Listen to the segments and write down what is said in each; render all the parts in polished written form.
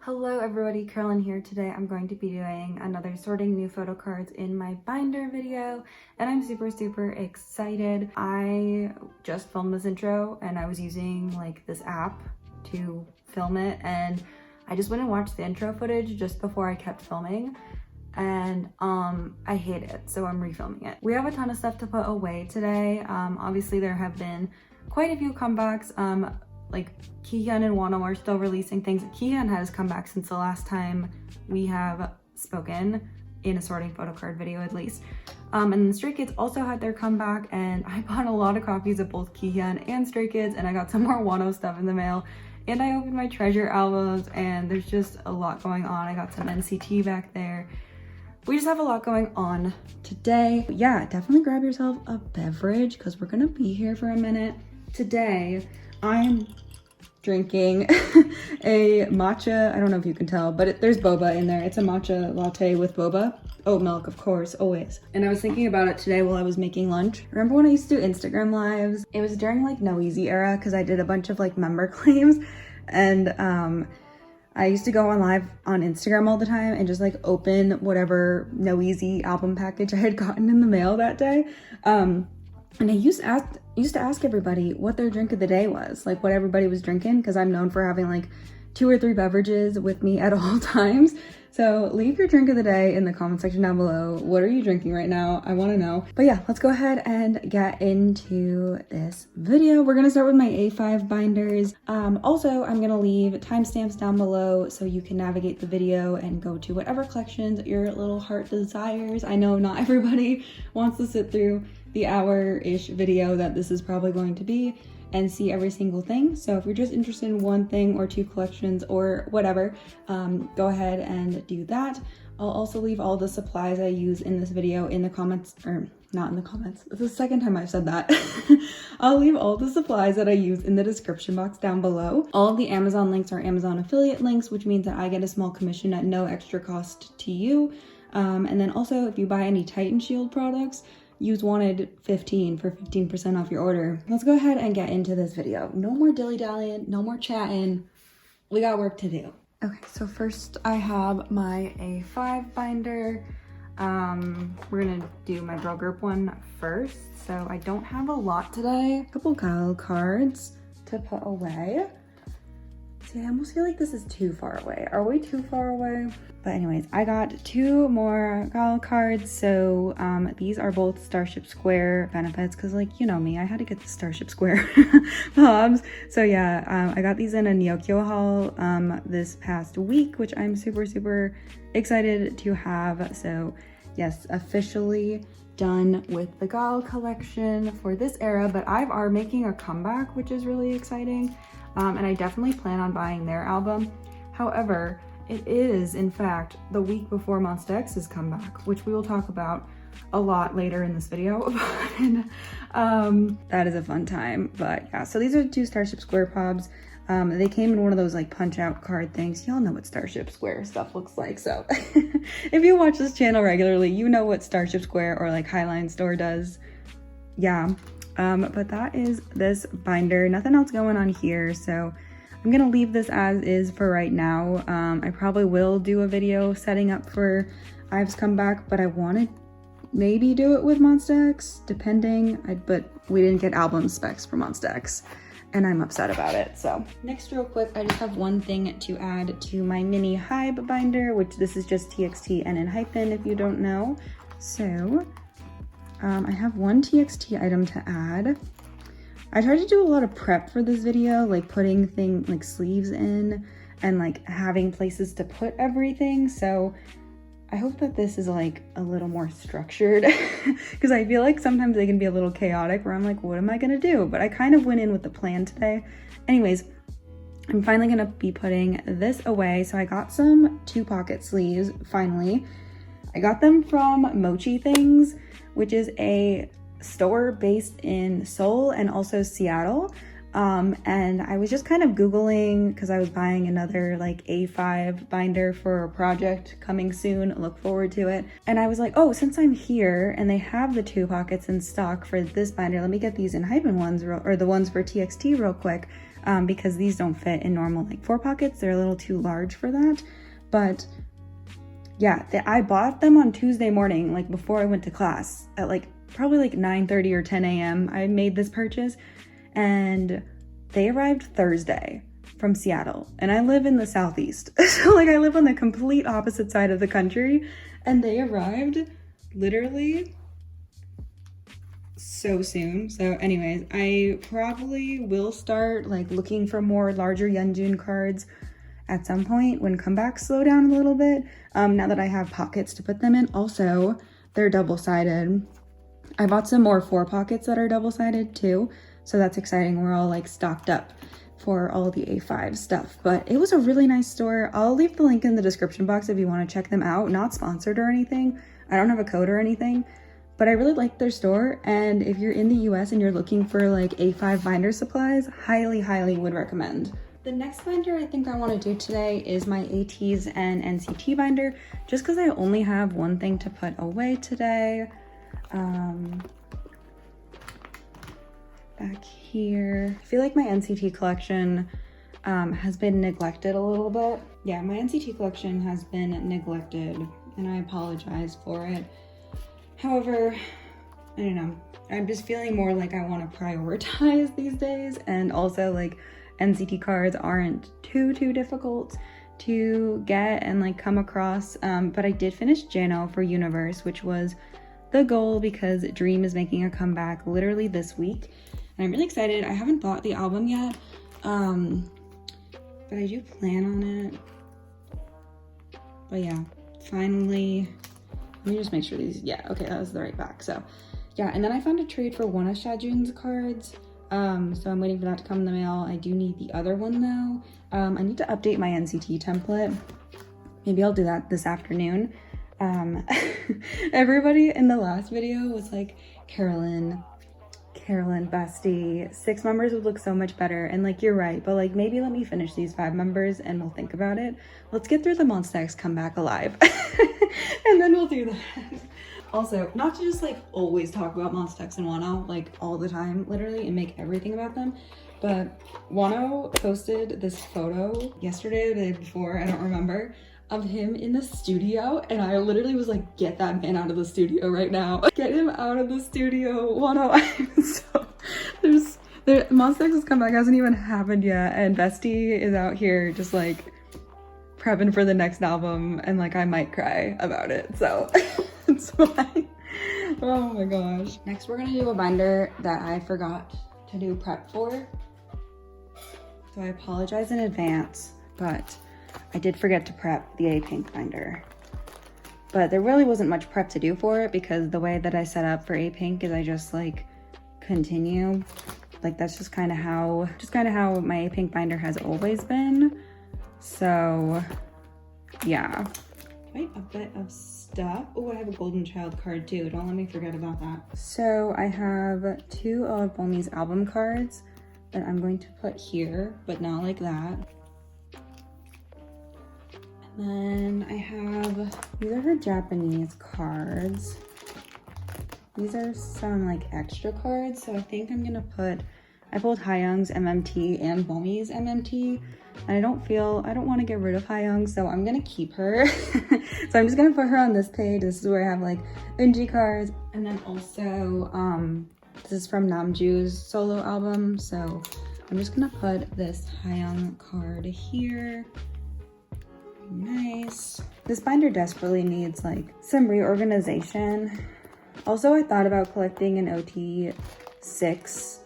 Hello everybody, Carolyn here. Today I'm going to be doing another sorting new photo cards in my binder video, and I'm super excited. I just filmed this intro and I was using like this app to film it, and I just went and watched the intro footage just before I kept filming, and I hate it, so I'm refilming it. We have a ton of stuff to put away today. Obviously there have been quite a few comebacks. Like Kihyun and Wonho are still releasing things. Kihyun has come back since the last time we have spoken in a sorting photo card video at least. And the Stray Kids also had their comeback, and I bought a lot of copies of both Kihyun and Stray Kids, and I got some more Wonho stuff in the mail, and I opened my treasure albums, and there's just a lot going on. I got some NCT back there. We just have a lot going on today. Yeah, definitely grab yourself a beverage because we're gonna be here for a minute. Today, I'm drinking a matcha, I don't know if you can tell, but there's boba in there. It's a matcha latte with boba. Oat milk, of course, always. And I was thinking about it today while I was making lunch. Remember when I used to do Instagram lives? It was during like No Easy era because I did a bunch of like member claims, and I used to go on live on Instagram all the time and just like open whatever No Easy album package I had gotten in the mail that day. And I used to ask everybody what their drink of the day was, like what everybody was drinking, because I'm known for having like 2 or 3 beverages with me at all times. So leave your drink of the day in the comment section down below. What are you drinking right now? I want to know. But yeah, let's go ahead and get into this video. We're gonna start with my A5 binders. Also, I'm gonna leave timestamps down below so you can navigate the video and go to whatever collections your little heart desires. I know not everybody wants to sit through the hour-ish video that this is probably going to be and see every single thing. So if you're just interested in one thing or 2 collections or whatever, go ahead and do that. I'll also leave all the supplies I use in this video in the comments, or not in the comments. It's the second time I've said that. I'll leave all the supplies that I use in the description box down below. All of the Amazon links are Amazon affiliate links, which means that I get a small commission at no extra cost to you. And then also if you buy any Titan Shield products, use wanted15 for 15% off your order. Let's go ahead and get into this video. No more dilly-dallying, no more chatting. We got work to do. Okay, so first I have my A5 binder. We're gonna do my Bro Group one first. So I don't have a lot today. A couple Gal cards to put away. See, I almost feel like this is too far away. Are we too far away? But anyways, I got 2 more Gal cards. So these are both Starship Square benefits because, like, you know me, I had to get the Starship Square bobs. So yeah, I got these in a Nyokyo haul this past week, which I'm super excited to have. So yes, officially done with the Gal collection for this era, but IVE are making a comeback, which is really exciting. And I definitely plan on buying their album. However, it is, in fact, the week before Monsta X's comeback, which we will talk about a lot later in this video. That is a fun time. But yeah, so these are 2 Starship Square pobs. They came in one of those like punch out card things. Y'all know what Starship Square stuff looks like. So if you watch this channel regularly, you know what Starship Square or like Highline Store does. Yeah. But that is this binder. Nothing else going on here, so I'm gonna leave this as is for right now. I probably will do a video setting up for IVE's comeback, but I want to maybe do it with Monsta X, depending. But we didn't get album specs for Monsta X, and I'm upset about it. So next, real quick, I just have one thing to add to my mini Hybe binder, which this is just TXT Enhypen if you don't know. So I have one TXT item to add. I tried to do a lot of prep for this video, like putting like sleeves in and like having places to put everything. So I hope that this is like a little more structured because I feel like sometimes they can be a little chaotic where I'm like, what am I gonna do? But I kind of went in with the plan today. Anyways, I'm finally gonna be putting this away. So I got some 2-pocket sleeves, finally. I got them from Mochi Things, which is a store based in Seoul and also Seattle. And I was just kind of Googling because I was buying another like A5 binder for a project coming soon. Look forward to it. And I was like, oh, since I'm here and they have the 2 pockets in stock for this binder, let me get these Enhypen ones, or the ones for TXT real quick. because these don't fit in normal like 4 pockets. They're a little too large for that. But yeah, I bought them on Tuesday morning, like before I went to class at like probably like 9:30 or 10 a.m. I made this purchase, and they arrived Thursday from Seattle, and I live in the Southeast. So like I live on the complete opposite side of the country, and they arrived literally so soon. So anyways, I probably will start like looking for more larger Yeonjun cards at some point when comebacks slow down a little bit, now that I have pockets to put them in. Also, they're double-sided. I bought some more 4 pockets that are double-sided too, so that's exciting. We're all like stocked up for all the A5 stuff, but it was a really nice store. I'll leave the link in the description box if you want to check them out. Not sponsored or anything. I don't have a code or anything, but I really like their store, and if you're in the US and you're looking for like A5 binder supplies, highly would recommend. The next binder I think I want to do today is my ATEEZ and NCT binder, just because I only have one thing to put away today. Back here, I feel like my NCT collection has been neglected a little bit. Yeah, my NCT collection has been neglected, and I apologize for it. However, I don't know, I'm just feeling more like I want to prioritize these days, and also like NCT cards aren't too difficult to get and like come across, but I did finish Jano for Universe, which was the goal because Dream is making a comeback literally this week, and I'm really excited. I haven't bought the album yet, but I do plan on it. But yeah, finally, let me just make sure these, yeah, okay, that was the right back. So yeah, and then I found a trade for one of Shajun's cards. So I'm waiting for that to come in the mail. I do need the other one though. I need to update my NCT template. Maybe I'll do that this afternoon. Everybody in the last video was like, Carolyn, bestie, 6 members would look so much better. And like, you're right, but like maybe let me finish these 5 members and we'll think about it. Let's get through the Monsta X comeback alive. And then we'll do that. Also, not to just like always talk about Monsta X and Wonho like all the time, literally, and make everything about them, but Wonho posted this photo yesterday or the day before, I don't remember, of him in the studio, and I literally was like, get that man out of the studio right now. Get him out of the studio, Wonho. I'm so, Monsta X's comeback hasn't even happened yet, and Bestie is out here just like prepping for the next album, and like I might cry about it, so it's fine. Oh my gosh. Next we're gonna do a binder that I forgot to do prep for, so I apologize in advance, but I did forget to prep the APINK binder. But there really wasn't much prep to do for it because the way that I set up for APINK is I just like continue, like that's just kind of how my APINK binder has always been. So yeah, quite a bit of stuff. Oh, I have a Golden Child card too. Don't let me forget about that. So I have 2 of Bomi's album cards that I'm going to put here, but not like that. And then I have, these are her Japanese cards. These are some like extra cards. So I think I'm gonna put, I pulled Hayoung's MMT and Bomi's MMT. And I don't want to get rid of Hayoung, so I'm gonna keep her. So I'm just gonna put her on this page. This is where I have like Eunji cards. And then also, this is from Namjoon's solo album. So I'm just gonna put this Hayoung card here. Nice. This binder desperately needs like some reorganization. Also, I thought about collecting an OT6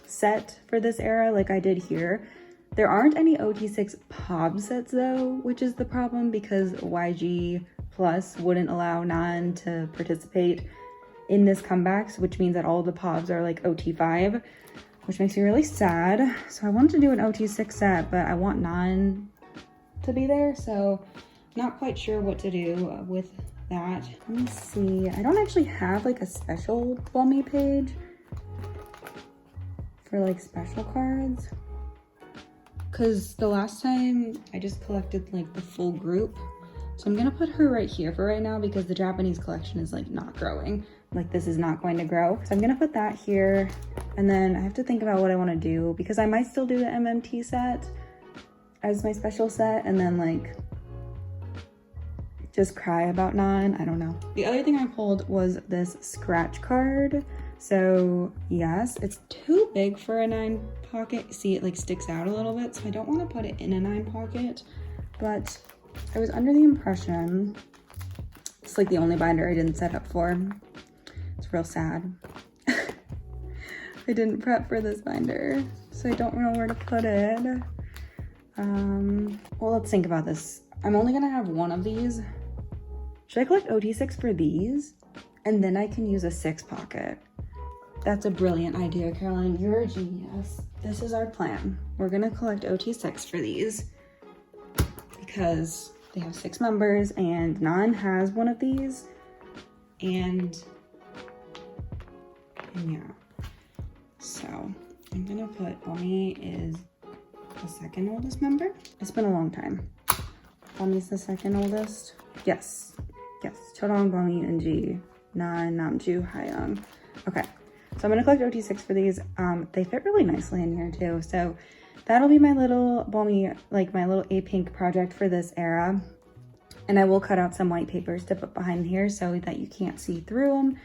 set for this era like I did here. There aren't any OT6 POB sets though, which is the problem because YG Plus wouldn't allow Nan to participate in this comebacks, which means that all the POBs are like OT5, which makes me really sad. So I wanted to do an OT6 set, but I want Nan to be there, so not quite sure what to do with that. Let me see. I don't actually have like a special Bomi page for like special cards, because the last time I just collected like the full group. So I'm gonna put her right here for right now because the Japanese collection is like not growing. like this is not going to grow. So I'm gonna put that here, and then I have to think about what I want to do, because I might still do the MMT set as my special set and then like just cry about 9. I don't know. The other thing I pulled was this scratch card. So yes, it's too big for a 9 pocket. See, it like sticks out a little bit, so I don't want to put it in a 9 pocket, but I was under the impression, it's like the only binder I didn't set up for. It's real sad. I didn't prep for this binder, so I don't know where to put it. Well, let's think about this. I'm only gonna have one of these. Should I collect OT6 for these? And then I can use a 6 pocket. That's a brilliant idea, Caroline. You're a genius. This is our plan. We're gonna collect OT6 for these because they have 6 members and Nan has one of these. And yeah. So I'm gonna put Bonnie is the second oldest member. It's been a long time. Bonnie's the second oldest. Yes. Yes. Chodong, Bonnie, and Ji. Nan, Namju, Hyung. Okay. So I'm gonna collect OT6 for these. They fit really nicely in here too. So that'll be my little Bonnie, like my little APINK project for this era. And I will cut out some white papers to put behind here so that you can't see through them.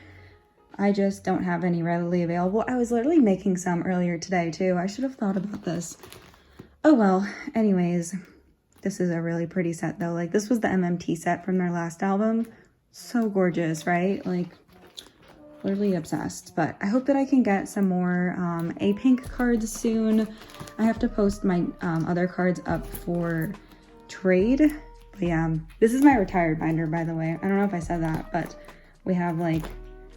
I just don't have any readily available. I was literally making some earlier today too. I should have thought about this. Oh well, anyways, this is a really pretty set though. Like this was the MMT set from their last album. So gorgeous, right? Like literally obsessed. But I hope that I can get some more APINK cards soon. I have to post my other cards up for trade. But yeah, this is my retired binder, by the way. I don't know if I said that, but we have like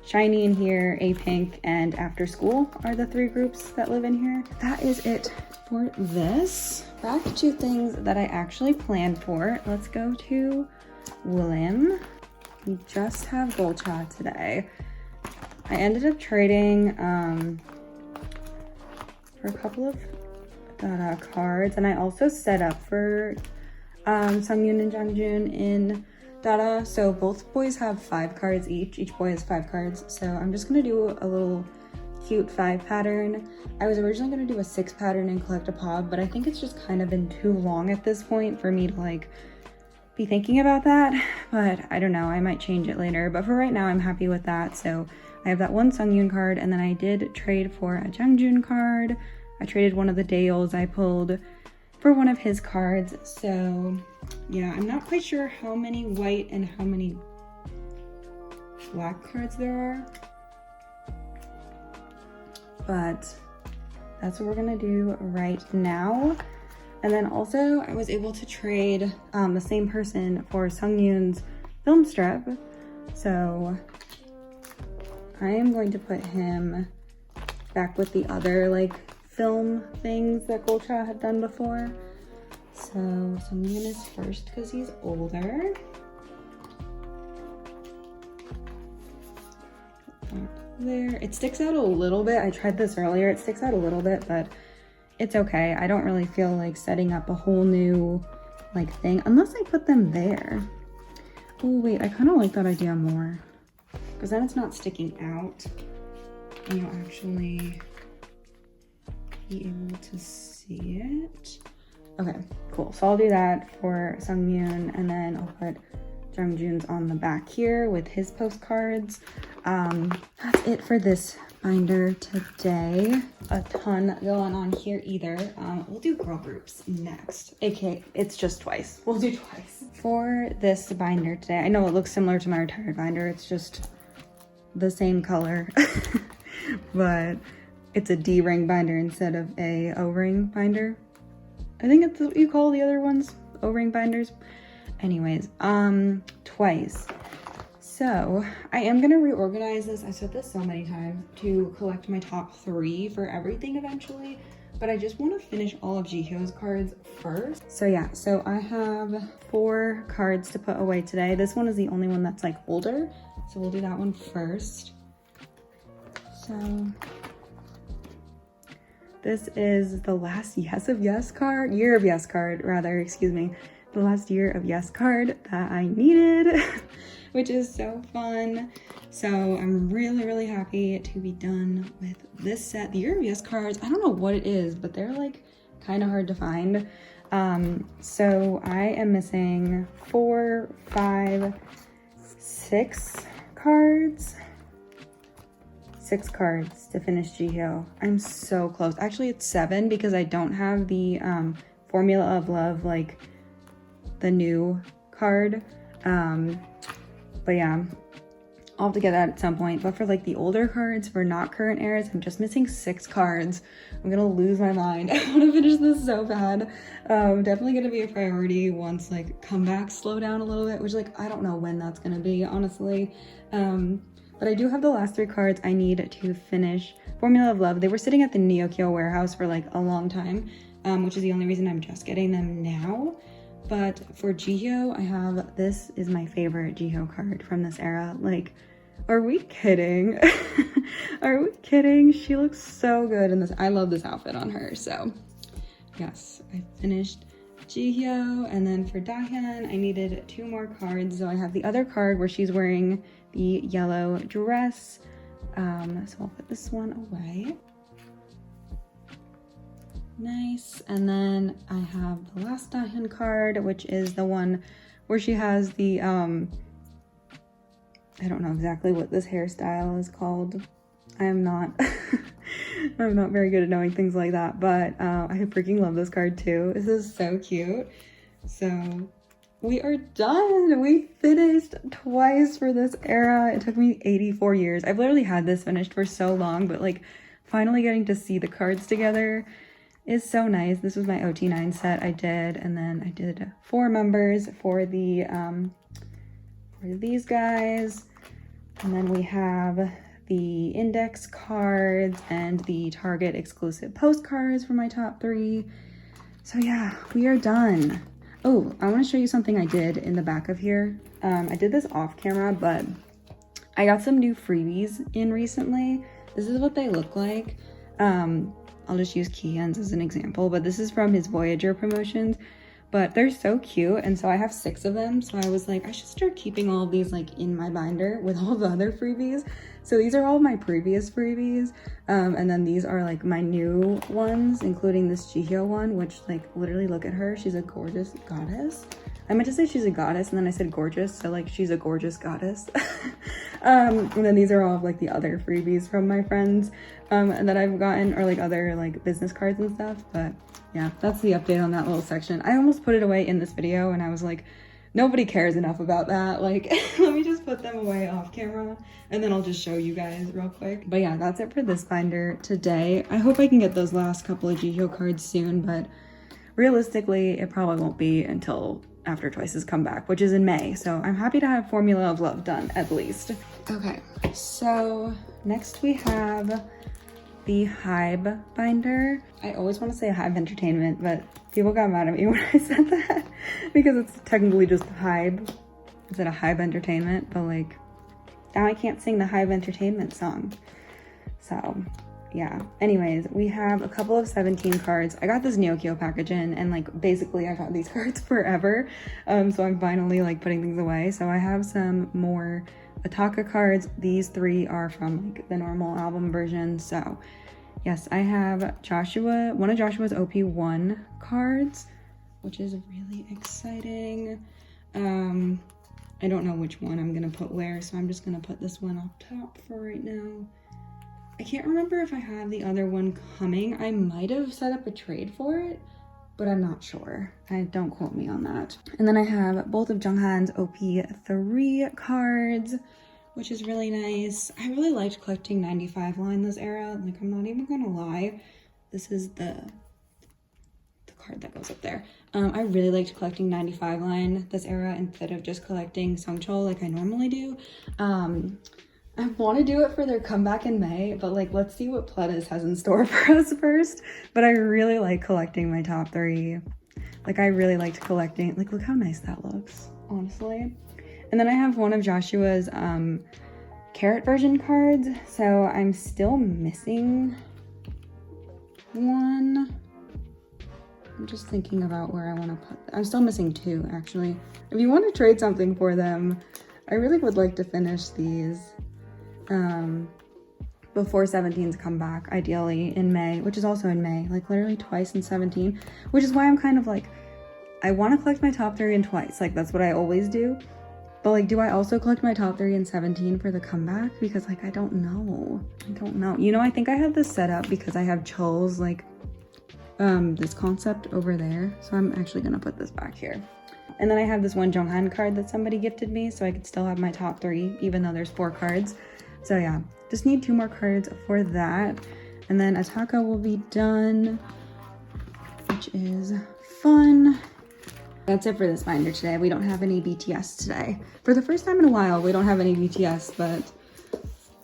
Shiny in here, APINK, and After School are the 3 groups that live in here. That is it for this. Back to things that I actually planned for. Let's go to William. We just have Golcha today. I ended up trading for a couple of cards, and I also set up for Sungyun and Jangjun in Dada. So both boys have 5 cards each. Each boy has 5 cards. So I'm just gonna do a little cute 5 pattern. I was originally gonna do a 6 pattern and collect a pod, but I think it's just kind of been too long at this point for me to like be thinking about that. But I don't know, I might change it later. But for right now, I'm happy with that. So I have that one Sungyun card, and then I did trade for a Jangjun card. I traded one of the Dales I pulled for one of his cards. So yeah, I'm not quite sure how many white and how many black cards there are, but that's what we're gonna do right now. And then also I was able to trade the same person for Sungyun's film strip. So I am going to put him back with the other like film things that Golcha had done before. So Sungyun is first because he's older. There, it sticks out a little bit. I tried this earlier. It sticks out a little bit, but it's okay. I don't really feel like setting up a whole new like thing unless I put them there. Oh wait, I kind of like that idea more because then it's not sticking out and you'll actually be able to see it. Okay, cool. So I'll do that for Sungyun, and then I'll put Jangjun's on the back here with his postcards. That's it for this binder today. A ton going on here either. We'll do girl groups next. AKA, it's just twice. We'll do twice. For this binder today, I know it looks similar to my retired binder. It's just the same color, but it's a D-ring binder instead of a O-ring binder. I think it's what you call the other ones, O-ring binders. Anyways, twice. So I am gonna reorganize this. I said this so many times to collect my top 3 for everything eventually, but I just want to finish all of Jihyo's cards first. So yeah, so I have 4 cards to put away today. This one is the only one that's like older, so we'll do that one first. So This is the last year of Yes card, rather, excuse me. The last year of Yes card that I needed, which is so fun. So I'm really happy to be done with this set. The year of Yes cards, I don't know what it is, but they're like kind of hard to find. So I am missing 4, 5, 6 cards. 6 cards to finish Jihyo. I'm so close. Actually, it's 7 because I don't have the Formula of Love, like the new card. But yeah, I'll have to get that at some point. But for like the older cards, for not current eras, I'm just missing 6 cards. I'm gonna lose my mind. I want to finish this so bad. Definitely gonna be a priority once like comebacks slow down a little bit, which like I don't know when that's gonna be, honestly. But I do have the last 3 cards I need to finish Formula of Love. They were sitting at the Neokyo warehouse for like a long time, which is the only reason I'm just getting them now. But for Jihyo, I have, this is my favorite Jihyo card from this era. Like, are we kidding? Are we kidding? She looks so good in this. I love this outfit on her. So yes, I finished Jihyo. And then for Dahyun, I needed 2 more cards. So I have the other card where she's wearing the yellow dress. So I'll put this one away. Nice. And then I have the last Dahyun card, which is the one where she has the I don't know exactly what this hairstyle is called. I'm not I'm not very good at knowing things like that, but I freaking love this card too. This is so cute. So we are done. We finished twice for this era. It took me 84 years. I've literally had this finished for so long, but like finally getting to see the cards together is so nice. This was my OT9 set I did, and then I did 4 members for the for these guys, and then we have the index cards and the Target exclusive postcards for my top 3. So yeah, we are done. Oh, I want to show you something I did in the back of here. I did this off camera, but I got some new freebies in recently. This is what they look like. I'll just use Kihyun's as an example, but this is from his Voyager promotions. But they're so cute, and so I have 6 of them. So I was like, I should start keeping all of these like in my binder with all the other freebies. So these are all my previous freebies, and then these are like my new ones, including this Jihyo one, which like literally look at her. She's a gorgeous goddess. I meant to say she's a goddess, and then I said gorgeous, so like she's a gorgeous goddess. And then these are all of like the other freebies from my friends that I've gotten, or like other like business cards and stuff. But yeah, that's the update on that little section. I almost put it away in this video, and I was like, nobody cares enough about that. Like, let me just put them away off camera, and then I'll just show you guys real quick. But yeah, that's it for this binder today. I hope I can get those last couple of Jihyo cards soon, but realistically, it probably won't be until after Twice's comeback, which is in May. So I'm happy to have Formula of Love done at least. Okay, so next we have the IVE Binder. I always want to say IVE Entertainment, but people got mad at me when I said that because it's technically just IVE. Instead of IVE Entertainment, but like now I can't sing the IVE Entertainment song. So yeah, anyways, we have a couple of 17 cards. I got this Neokyo package in, and like basically I've had these cards forever. So I'm finally like putting things away. So I have some more Ataka cards. These 3 are from like the normal album version. So yes, I have Joshua, one of Joshua's OP1 cards, which is really exciting. I don't know which one I'm gonna put where, so I'm just gonna put this one up top for right now. I can't remember if I have the other one coming. I might have set up a trade for it, but I'm not sure. Don't quote me on that. And then I have both of Junghan's OP3 cards, which is really nice. I really liked collecting 95 line this era. Like, I'm not even gonna lie. This is the card that goes up there. I really liked collecting 95 line this era instead of just collecting Songchul like I normally do. I want to do it for their comeback in May, but like, let's see what Pledis has in store for us first. But I really like collecting my top 3. Like, I really liked collecting, like, look how nice that looks, honestly. And then I have one of Joshua's Carrot version cards. So I'm still missing one. I'm just thinking about where I want to put them. I'm still missing two, actually. If you want to trade something for them, I really would like to finish these before 17's come back, ideally in May, which is also in May, like literally twice in 17, which is why I'm kind of like, I want to collect my top 3 in twice, like that's what I always do. But like, do I also collect my top 3 in 17 for the comeback? Because like, I don't know. You know, I think I have this set up because I have Chul's like this concept over there. So I'm actually gonna put this back here. And then I have this one Jonghan card that somebody gifted me, so I could still have my top 3, even though there's 4 cards. So yeah, just need 2 more cards for that. And then Ataka will be done, which is fun. That's it for this binder today. We don't have any BTS today. For the first time in a while, we don't have any BTS, but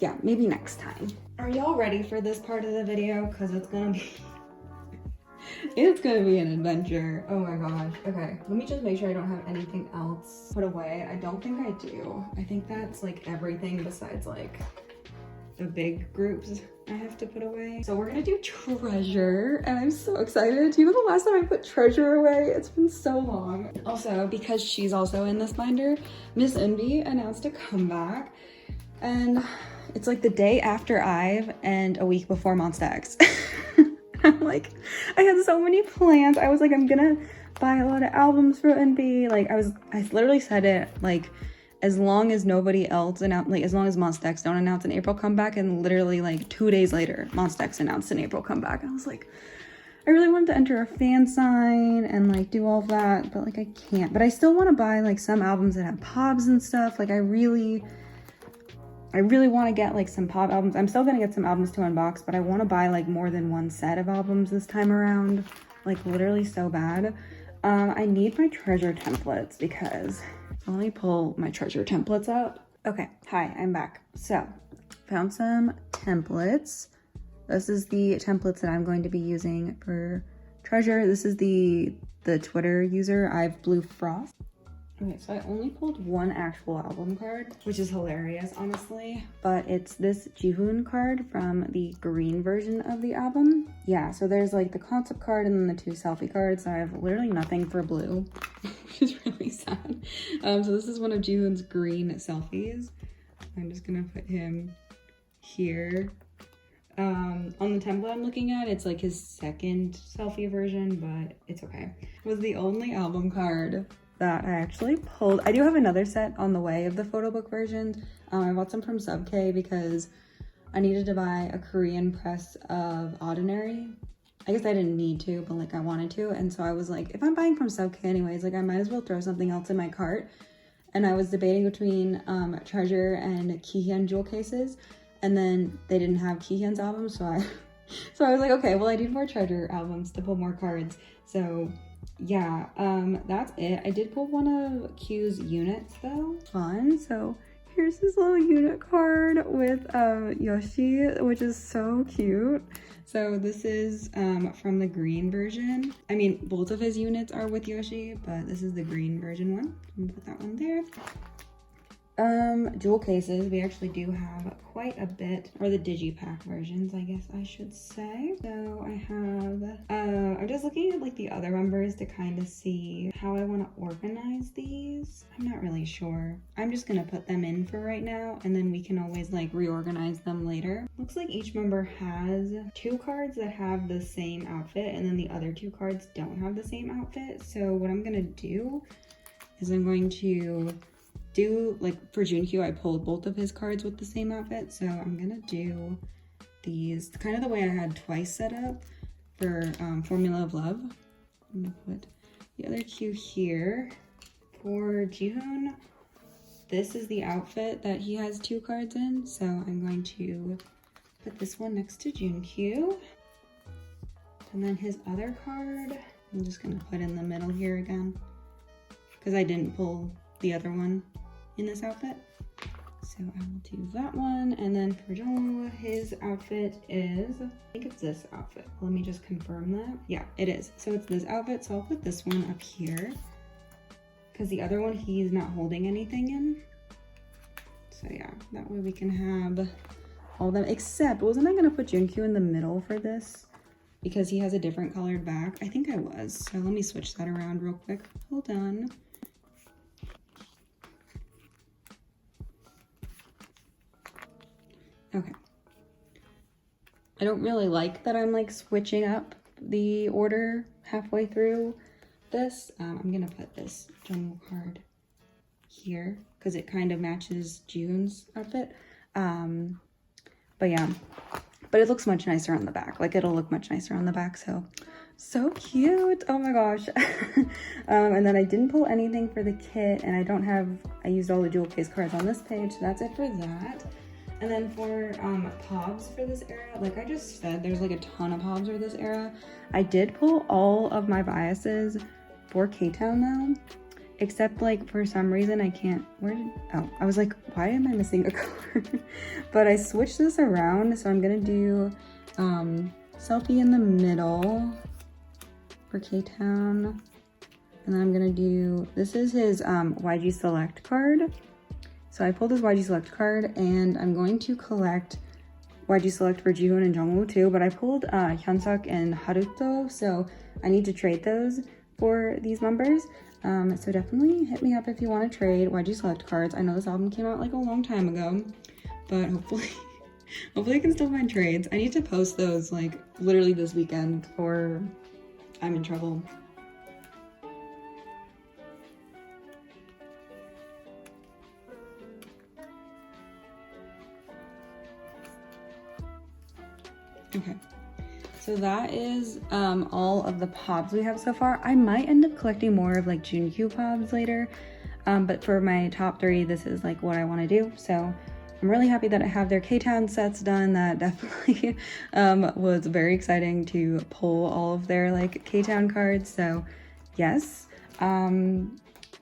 yeah, maybe next time. Are y'all ready for this part of the video? Because it's gonna be it's gonna be an adventure. Oh my gosh. Okay, let me just make sure I don't have anything else put away. I don't think I do. I think that's like everything besides like the big groups I have to put away. So we're gonna do treasure, and I'm so excited. Do you know the last time I put treasure away? It's been so long. Also, because she's also in this binder, Miss Envy announced a comeback, and it's like the day after IVE and a week before Monsta X. I'm like, I had so many plans. I was like, I'm gonna buy a lot of albums for Envy. Like I literally said it like, as long as nobody else announced, like as long as Monsta X don't announce an April comeback, and literally like 2 days later, Monsta X announced an April comeback. And I was like, I really wanted to enter a fan sign and like do all that, but like I can't. But I still want to buy like some albums that have pops and stuff. Like I really want to get like some pop albums. I'm still gonna get some albums to unbox, but I want to buy like more than one set of albums this time around. Like literally so bad. I need my treasure templates because let me pull my treasure templates up. Okay, hi, I'm back. So, found some templates. This is the templates that I'm going to be using for treasure. This is the Twitter user, IVE Blue Frost. Okay, so I only pulled one actual album card, which is hilarious, honestly. But it's this Kihyun card from the green version of the album. Yeah, so there's like the concept card and then the 2 selfie cards. So I have literally nothing for blue, which is really sad. So this is one of Jihoon's green selfies. I'm just gonna put him here. On the template I'm looking at, it's like his second selfie version, but it's okay. It was the only album card that I actually pulled. I do have another set on the way of the photo book version. I bought some from Sub K because I needed to buy a Korean press of Oddinary. I guess I didn't need to, but like I wanted to. And so I was like, if I'm buying from Sub K anyways, like I might as well throw something else in my cart. And I was debating between Treasure and Kihyun jewel cases. And then they didn't have Kihyun's album, so I was like, okay, well I need more Treasure albums to pull more cards. So yeah, that's it. I did pull one of Q's units though. Fun. So here's this little unit card with Yoshi, which is so cute. So this is from the green version. I mean, both of his units are with Yoshi, but this is the green version one. I'm gonna put that one there. Jewel cases, we actually do have quite a bit, or the digipack versions, I guess I should say. So I have, I'm just looking at like the other members to kind of see how I want to organize these. I'm not really sure. I'm just gonna put them in for right now, and then we can always like reorganize them later. Looks like each member has 2 cards that have the same outfit, and then the other 2 cards don't have the same outfit. So what I'm gonna do is I'm going to do, like for Junkyu, I pulled both of his cards with the same outfit, so I'm gonna do these kind of the way I had twice set up for Formula of Love. I'm gonna put the other Q here. For Jihoon, this is the outfit that he has 2 cards in, so I'm going to put this one next to Junkyu. And then his other card, I'm just gonna put in the middle here again, because I didn't pull the other one in this outfit. So I will do that one. And then for Jong, his outfit is, I think it's this outfit. Let me just confirm that. Yeah, it is. So it's this outfit. So I'll put this one up here because the other one he's not holding anything in. So yeah, that way we can have all of them, except wasn't I gonna put Junkyu in the middle for this? because he has a different colored back. I think I was, so let me switch that around real quick. Hold on. Okay. I don't really like that I'm like switching up the order halfway through this. I'm gonna put this jungle card here because it kind of matches June's outfit. But yeah, but it looks much nicer on the back. Like it'll look much nicer on the back. So cute. Oh my gosh. And then I didn't pull anything for the kit, and I used all the jewel case cards on this page. So that's it for that. And then for POBs for this era, like I just said, there's like a ton of POBs for this era. I did pull all of my biases for K-Town though, except like for some reason I can't, I was like, why am I missing a color? But I switched this around, so I'm gonna do Selfie in the middle for K-Town. And then I'm gonna do, this is his YG Select card. So I pulled his YG Select card, and I'm going to collect YG Select for Jihoon and Jungwoo too, but I pulled Hyunsuk and Haruto, so I need to trade those for these members. So definitely hit me up if you want to trade YG Select cards. I know this album came out like a long time ago, but hopefully I can still find trades. I need to post those like literally this weekend or I'm in trouble. Okay, so that is all of the POBs we have so far. I might end up collecting more of like Junkyu POBs later, but for my top 3, this is like what I want to do. So I'm really happy that I have their K-Town sets done. That definitely was very exciting to pull all of their like K-Town cards. So yes,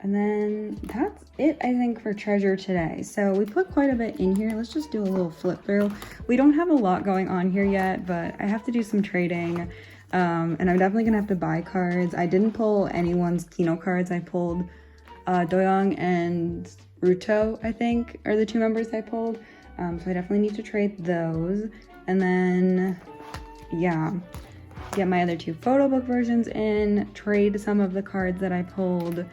and then that's it, I think, for treasure today. So we put quite a bit in here. Let's just do a little flip through. We don't have a lot going on here yet, but I have to do some trading. And I'm definitely gonna have to buy cards. I didn't pull anyone's Kino cards. I pulled Doyoung and Ruto, I think, are the 2 members I pulled. So I definitely need to trade those. And then, yeah, get my other 2 photo book versions in, trade some of the cards that I pulled.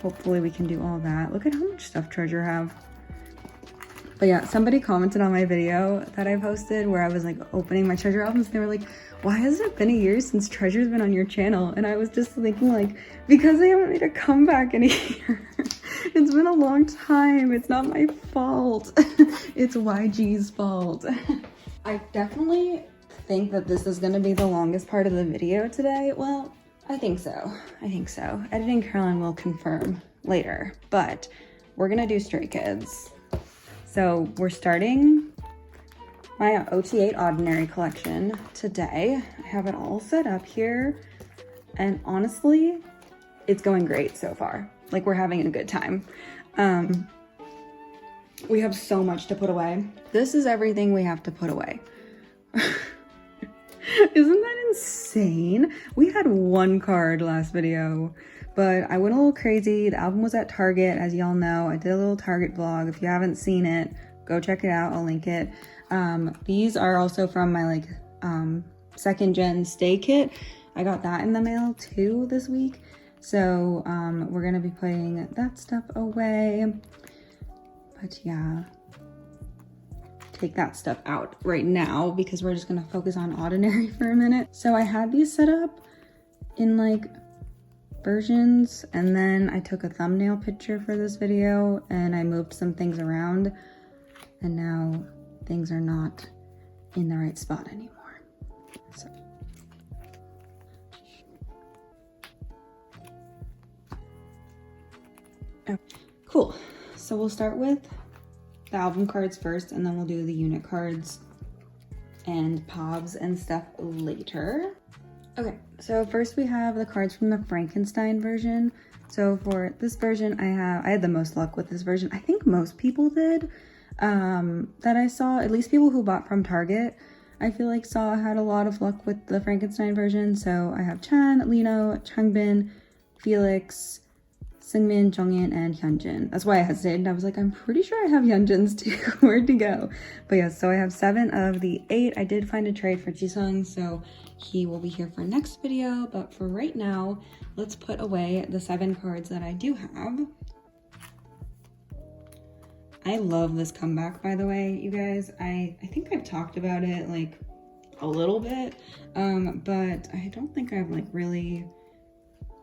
Hopefully we can do all that. Look at how much stuff Treasure have. But yeah, somebody commented on my video that I posted where I was like opening my Treasure albums. They were like, why has it been a year since Treasure's been on your channel? And I was just thinking like, because I haven't made a comeback in a year. It's been a long time. It's not my fault. It's YG's fault. I definitely think that this is gonna be the longest part of the video today. Well, I think so. Editing Caroline will confirm later, but we're gonna do Stray Kids. So we're starting my OT8 Oddinary collection today. I have it all set up here, and honestly, it's going great so far. Like, we're having a good time. We have so much to put away. This is everything we have to put away. Isn't that insane? We had 1 card last video, but I went a little crazy. The album was at Target, as y'all know. I did a little Target vlog. If you haven't seen it, go check it out. I'll link it. These are also from my like 2nd gen stay kit. I got that in the mail too this week. So we're gonna be putting that stuff away. But yeah, take that stuff out right now because we're just gonna focus on Oddinary for a minute. So I had these set up in like versions, and then I took a thumbnail picture for this video and I moved some things around, and now things are not in the right spot anymore. So. Oh, cool. So we'll start with the album cards first, and then we'll do the unit cards and POBs and stuff later. Okay, so first we have the cards from the Frankenstein version. So for this version, I had the most luck with this version. I think most people did that I saw, at least people who bought from Target, I feel like had a lot of luck with the Frankenstein version. So I have Chan, Lino, Changbin, Felix, Seungmin, Jongin, and Hyunjin. That's why I hesitated. I was like, I'm pretty sure I have Hyunjin's too. Where'd to go? But yeah, so I have 7 of the 8. I did find a trade for Jisung, so he will be here for next video. But for right now, let's put away the 7 cards that I do have. I love this comeback, by the way, you guys. I think I've talked about it like a little bit, but I don't think I've like really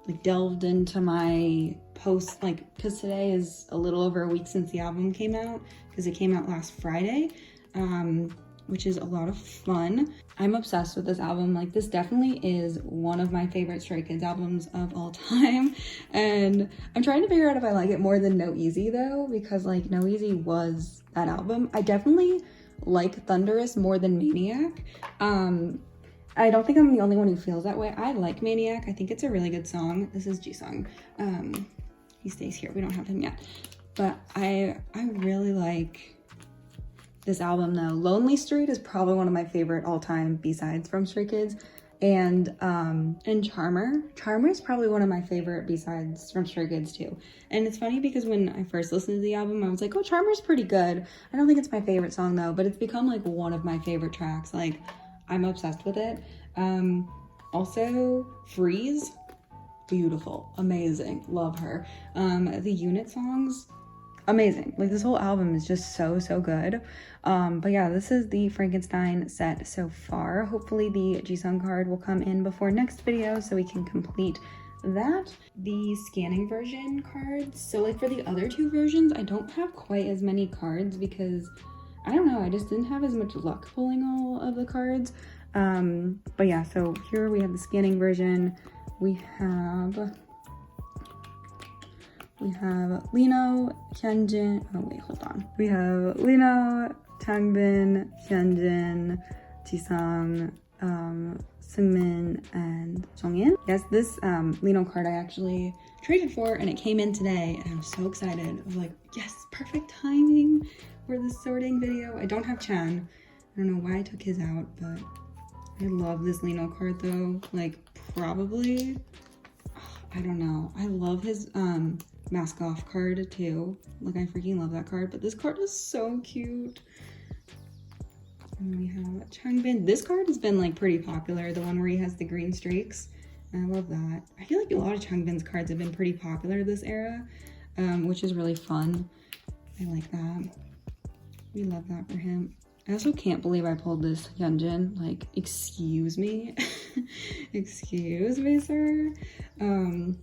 like delved into my post, like, because today is a little over a week since the album came out, because it came out last Friday, which is a lot of fun. I'm obsessed with this album. Like, this definitely is one of my favorite Stray Kids albums of all time, and I'm trying to figure out if I like it more than No Easy though, because like No Easy was that album. I definitely like Thunderous more than Maniac. I don't think I'm the only one who feels that way. I like Maniac. I think it's a really good song. This is Jisung. He stays here. We don't have him yet. But I really like this album though. Lonely Street is probably one of my favorite all-time B-sides from Stray Kids. And Charmer. Charmer is probably one of my favorite B-sides from Stray Kids too. And it's funny because when I first listened to the album, I was like, oh, Charmer's pretty good. I don't think it's my favorite song though, but it's become like one of my favorite tracks. Like, I'm obsessed with it. Also, Freeze, beautiful, amazing, love her. The unit songs, amazing. Like, this whole album is just so good. But yeah, this is the Frankenstein set so far. Hopefully the Jisung card will come in before next video so we can complete that. The scanning version cards, so like for the other 2 versions, I don't have quite as many cards because I don't know, I just didn't have as much luck pulling all of the cards. But yeah, so here we have the scanning version. We have Lino, Hyunjin, oh wait, hold on. We have Lino, Changbin, Hyunjin, Jisung, Seungmin, and Jongin. Yes, this Lino card I actually traded for, and it came in today, and I'm so excited. I was like, yes, perfect timing for the sorting video. I don't have Chan. I don't know why I took his out, but I love this Lino card though. Like, probably, I don't know. I love his Mask Off card too. Like, I freaking love that card, but this card is so cute. And then we have Changbin. This card has been like pretty popular, the one where he has the green streaks. And I love that. I feel like a lot of Changbin's cards have been pretty popular this era, which is really fun. I like that. We love that for him. I also can't believe I pulled this Hyunjin. Like, excuse me. Excuse me, sir. And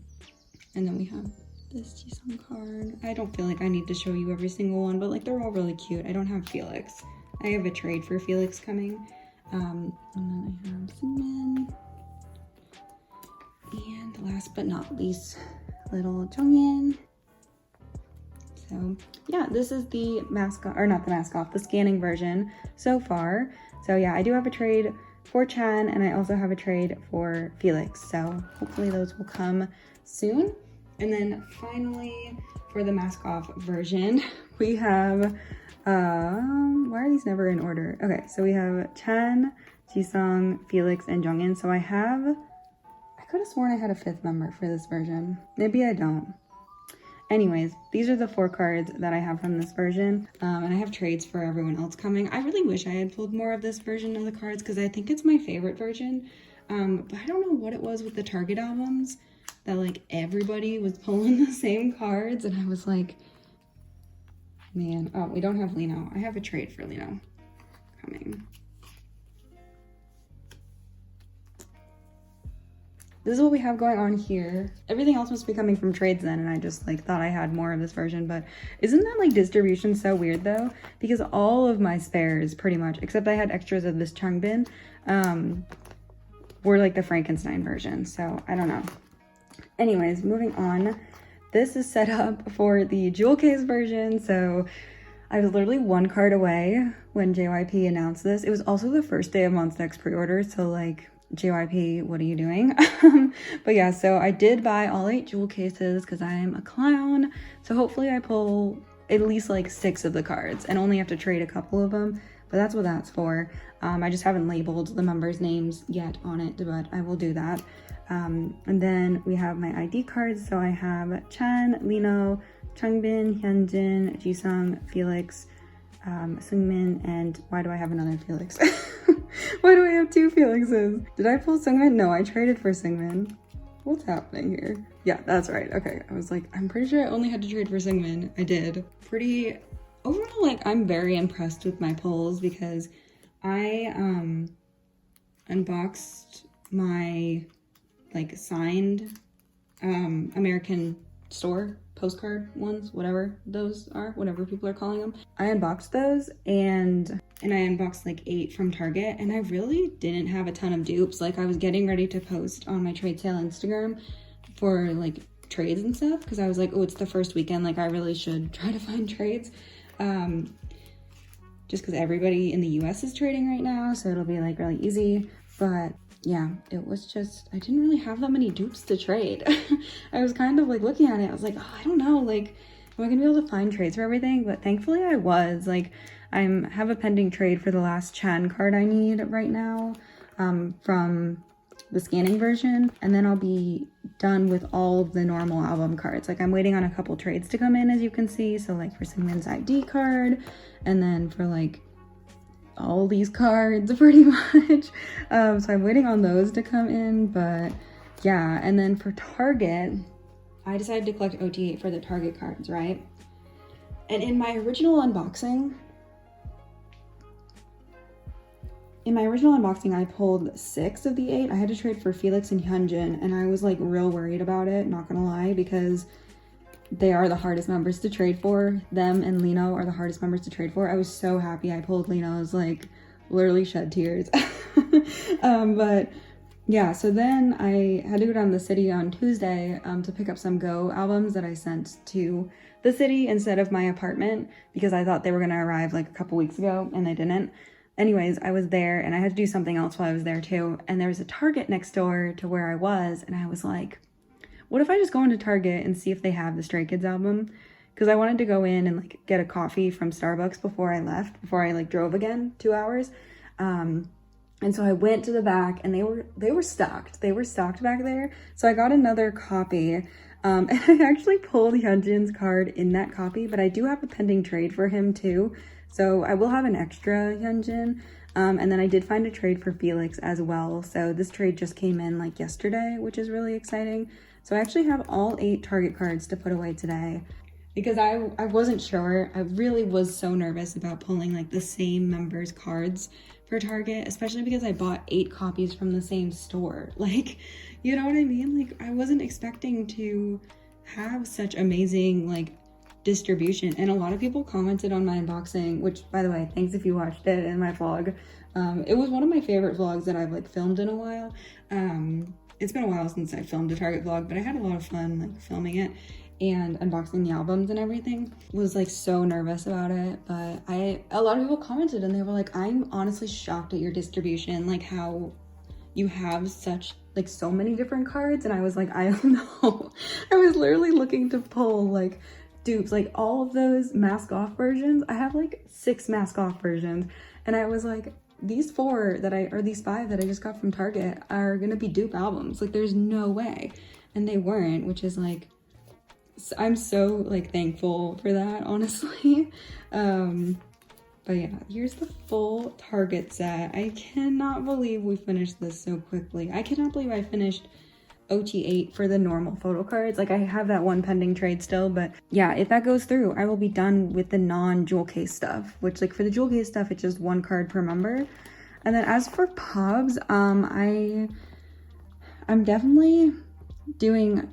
then we have this Jisung card. I don't feel like I need to show you every single one, but like, they're all really cute. I don't have Felix. I have a trade for Felix coming. And then I have Seungmin. And last but not least, little Jongin. So yeah, this is the mask, or not the mask off, the scanning version so far. So yeah, I do have a trade for Chan, and I also have a trade for Felix. So hopefully those will come soon. And then finally, for the mask off version, we have, why are these never in order? Okay, so we have Chan, Jisung, Felix, and Jongin. So I could have sworn I had a 5th member for this version. Maybe I don't. Anyways, these are the 4 cards that I have from this version, and I have trades for everyone else coming. I really wish I had pulled more of this version of the cards because I think it's my favorite version, but I don't know what it was with the Target albums that like everybody was pulling the same cards, and I was like, man, oh, we don't have Lino. I have a trade for Lino coming. This is what we have going on here. Everything else must be coming from trades then, and I just like thought I had more of this version, but isn't that like distribution so weird though? Because all of my spares pretty much, except I had extras of this Changbin, were like the Frankenstein version, so I don't know. Anyways, moving on. This is set up for the jewel case version, so I was literally 1 card away when JYP announced this. It was also the first day of Monsta X pre-order, so like, JYP, what are you doing? But yeah, so I did buy all 8 jewel cases because I'm a clown. So hopefully I pull at least like 6 of the cards and only have to trade a couple of them. But that's what that's for. I just haven't labeled the members' names yet on it, but I will do that. And then we have my ID cards. So I have Chan, Lino, Changbin, Hyunjin, Jisung, Felix, Seungmin, and why do I have another Felix? Why do I have 2 Felixes? Did I pull Seungmin? No, I traded for Seungmin. What's happening here? Yeah, that's right. Okay, I was like, I'm pretty sure I only had to trade for Seungmin. I did. Overall, like, I'm very impressed with my pulls because I unboxed my like signed American store postcard ones, whatever those are, whatever people are calling them. I unboxed those and I unboxed like 8 from Target, and I really didn't have a ton of dupes. Like, I was getting ready to post on my trade sale Instagram for like trades and stuff because I was like, oh, it's the first weekend, like I really should try to find trades. Just because everybody in the US is trading right now, so it'll be like really easy. But yeah, it was just, I didn't really have that many dupes to trade. I was kind of like looking at it, I was like, oh, I don't know, like, am I gonna be able to find trades for everything? But thankfully I was. Like, I have a pending trade for the last Chan card I need right now from the scanning version, and then I'll be done with all of the normal album cards. Like, I'm waiting on a couple trades to come in, as you can see. So like for Seungmin's ID card, and then for like all these cards pretty much. So I'm waiting on those to come in, but yeah. And then for Target, I decided to collect OT8 for the Target cards, right? And in my original unboxing, I pulled 6 of the 8. I had to trade for Felix and Hyunjin, and I was like real worried about it, not gonna lie, because they are the hardest members to trade for. Them and Lino are the hardest members to trade for. I was so happy I pulled Lino's, like literally shed tears. But yeah, so then I had to go down to the city on Tuesday to pick up some Go albums that I sent to the city instead of my apartment because I thought they were gonna arrive like a couple weeks ago and they didn't. Anyways, I was there and I had to do something else while I was there too. And there was a Target next door to where I was, and I was like, what if I just go into Target and see if they have the Stray Kids album? Because I wanted to go in and like get a coffee from Starbucks before I left, before I like drove again 2 hours. And so I went to the back and they were stocked. They were stocked back there. So I got another copy. And I actually pulled Hyunjin's card in that copy, but I do have a pending trade for him too. So I will have an extra Hyunjin. And then I did find a trade for Felix as well. So this trade just came in like yesterday, which is really exciting. So I actually have all 8 Target cards to put away today because I wasn't sure. I really was so nervous about pulling like the same members' cards for Target, especially because I bought 8 copies from the same store. Like, you know what I mean? Like, I wasn't expecting to have such amazing like distribution. And a lot of people commented on my unboxing, which by the way, thanks if you watched it in my vlog. It was one of my favorite vlogs that I've like filmed in a while. It's been a while since I filmed a Target vlog, but I had a lot of fun like filming it and unboxing the albums and everything. Was like so nervous about it, but a lot of people commented and they were like, I'm honestly shocked at your distribution, like how you have such like so many different cards. And I was like, I don't know. I was literally looking to pull like dupes, like all of those mask off versions. I have like 6 mask off versions, and I was like, these 5 that I just got from Target are gonna be dupe albums. Like, there's no way. And they weren't, which is like, I'm so like thankful for that, honestly. But yeah, here's the full Target set. I cannot believe we finished this so quickly. I cannot believe I finished OT8 for the normal photo cards. Like, I have that one pending trade still, but yeah, if that goes through, I will be done with the non-jewel case stuff, which like for the jewel case stuff, it's just 1 card per member. And then as for pobs, I'm definitely doing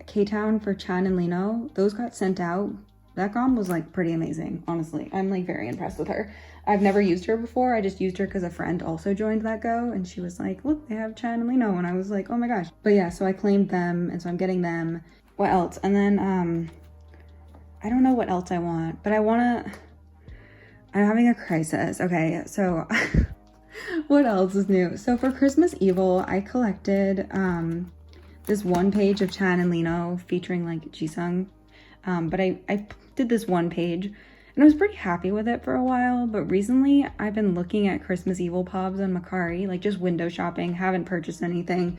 K-Town for Chan and Lino. Those got sent out. That GOM was like pretty amazing, honestly. I'm like very impressed with her. I've never used her before. I just used her because a friend also joined that Go, and she was like, look, they have Chan and Lino, and I was like, oh my gosh. But yeah, so I claimed them, and so I'm getting them. What else? And then I don't know what else I want, but I'm having a crisis. Okay, so what else is new? So for Christmas Evil, I collected this 1 page of Chan and Lino featuring like Jisung. But I did this 1 page and I was pretty happy with it for a while, but recently I've been looking at Christmas Evil pobs on Mercari, like just window shopping, haven't purchased anything.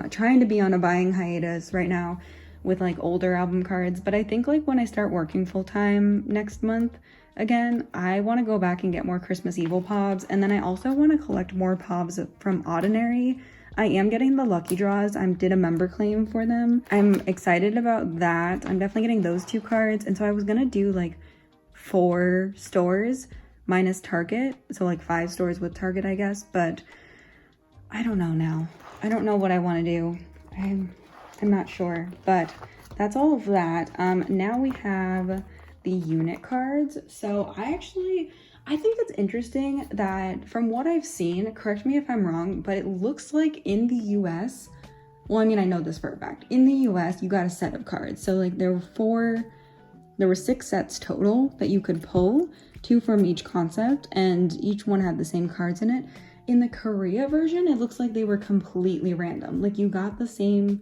Trying to be on a buying hiatus right now with like older album cards, but I think like when I start working full-time next month again, I want to go back and get more Christmas Evil Pobs, and then I also want to collect more Pobs from Oddinary. I am getting the lucky draws. I did a member claim for them. I'm excited about that. I'm definitely getting those 2 cards, and so I was gonna do like 4 stores minus Target, so like 5 stores with Target, I guess, but I don't know now. I don't know what I want to do. I'm not sure, but that's all of that. Now we have the unit cards. So I think it's interesting that from what I've seen, correct me if I'm wrong, but it looks like in the US, well, I mean, I know this for a fact, in the US, you got a set of cards. So like there were 6 sets total that you could pull, 2 from each concept, and each one had the same cards in it. In the Korea version, it looks like they were completely random. Like you got the same,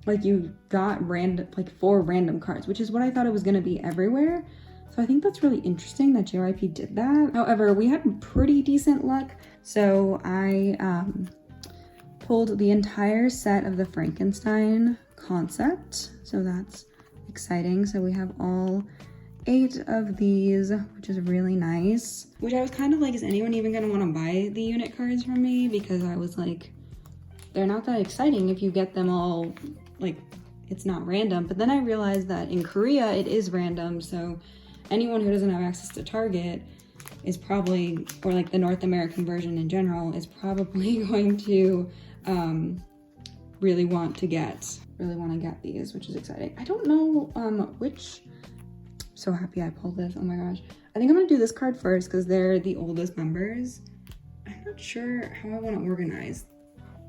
like you got random, like 4 random cards, which is what I thought it was gonna be everywhere. So I think that's really interesting that JYP did that. However, we had pretty decent luck. So I pulled the entire set of the Frankenstein concept. So that's exciting. So we have all 8 of these, which is really nice. Which I was kind of like, is anyone even gonna wanna buy the unit cards from me? Because I was like, they're not that exciting if you get them all, like, it's not random. But then I realized that in Korea, it is random. So anyone who doesn't have access to Target is probably, or like the North American version in general, is probably going to really want to get these, which is exciting. I don't know which. So happy I pulled this. Oh my gosh. I think I'm gonna do this card first because they're the oldest members. I'm not sure how I want to organize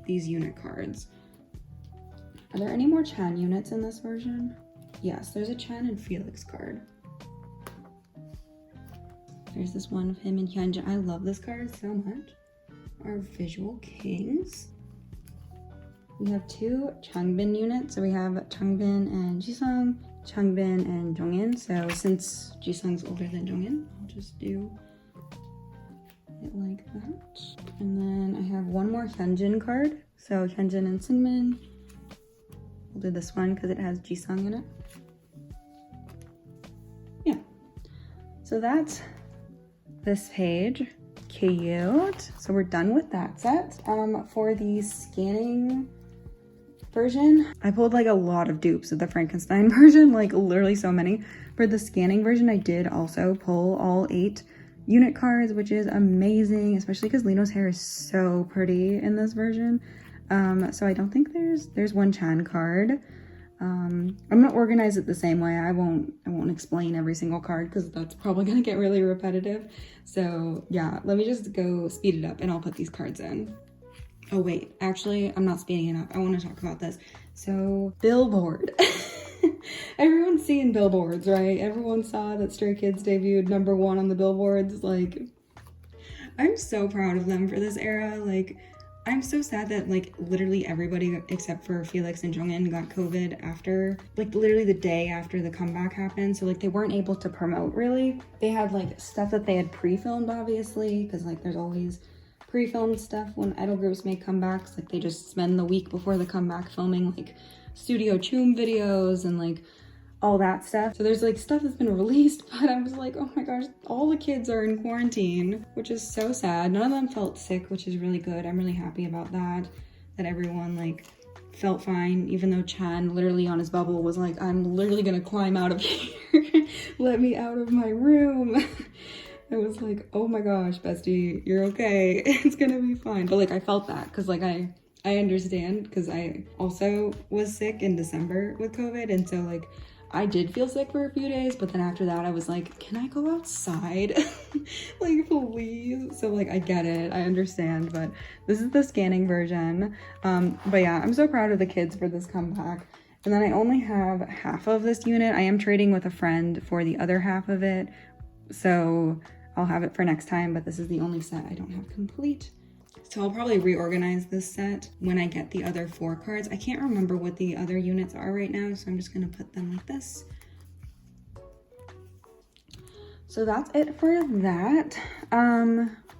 these unit cards. Are there any more Chan units in this version? Yes, there's a Chan and Felix card. There's this one of him and Hyun. I love this card so much. Our visual kings. We have 2 Changbin units. So we have Changbin and Jisung, Changbin and Jongin. So since Jisung's older than Jongin, I'll just do it like that. And then I have one more Hyunjin card. So Hyunjin and Seungmin. We'll do this one because it has Jisung in it. Yeah. So that's this page. Cute. So we're done with that set. For the scanning version, I pulled like a lot of dupes of the Frankenstein version, like literally so many. For the scanning version, I did also pull all 8 unit cards, which is amazing, especially because Lino's hair is so pretty in this version. So I don't think there's one Chan card. I'm gonna organize it the same way. I won't explain every single card because that's probably gonna get really repetitive. So yeah, let me just go speed it up and I'll put these cards in. Oh wait, actually, I'm not speeding it up. I want to talk about this. So, Billboard. Everyone's seeing billboards, right? Everyone saw that Stray Kids debuted #1 on the billboards. Like, I'm so proud of them for this era. Like, I'm so sad that like literally everybody except for Felix and Jongin got COVID after, like literally the day after the comeback happened. So like they weren't able to promote really. They had like stuff that they had pre-filmed obviously, because like there's always pre-filmed stuff when idol groups make comebacks. Like they just spend the week before the comeback filming like studio choom videos and like all that stuff. So there's like stuff that's been released, but I was like, oh my gosh, all the kids are in quarantine, which is so sad. None of them felt sick, which is really good. I'm really happy about that everyone like felt fine, even though Chan literally on his bubble was like, I'm literally gonna climb out of here. Let me out of my room. I was like, oh my gosh, bestie, you're okay. It's gonna be fine. But like I felt that because like I understand because I also was sick in December with COVID, and so like I did feel sick for a few days, but then after that I was like, can I go outside? Like please. So like I get it, I understand, but this is the scanning version. But yeah, I'm so proud of the kids for this comeback. And then I only have half of this unit. I am trading with a friend for the other half of it, so I'll have it for next time, but this is the only set I don't have complete. So I'll probably reorganize this set when I get the other 4 cards. I can't remember what the other units are right now, so I'm just gonna put them like this. So that's it for that.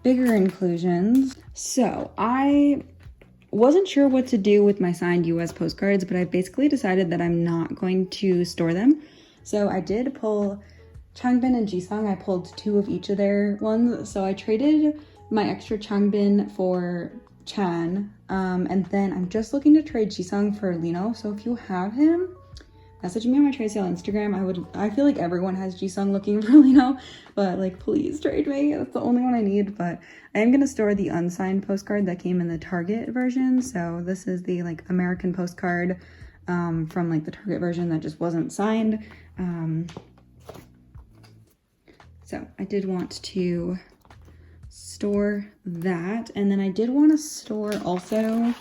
Bigger inclusions. So I wasn't sure what to do with my signed US postcards, but I basically decided that I'm not going to store them. So I did pull Changbin and Jisung. I pulled 2 of each of their ones. So I traded my extra Changbin for Chan, and then I'm just looking to trade Jisung for Lino. So if you have him, message me on my trade sale Instagram. I feel like everyone has Jisung looking for Lino, but like, please trade me. That's the only one I need. But I am gonna store the unsigned postcard that came in the Target version. So this is the like American postcard from like the Target version that just wasn't signed. So I did want to store that, and then I did want to store also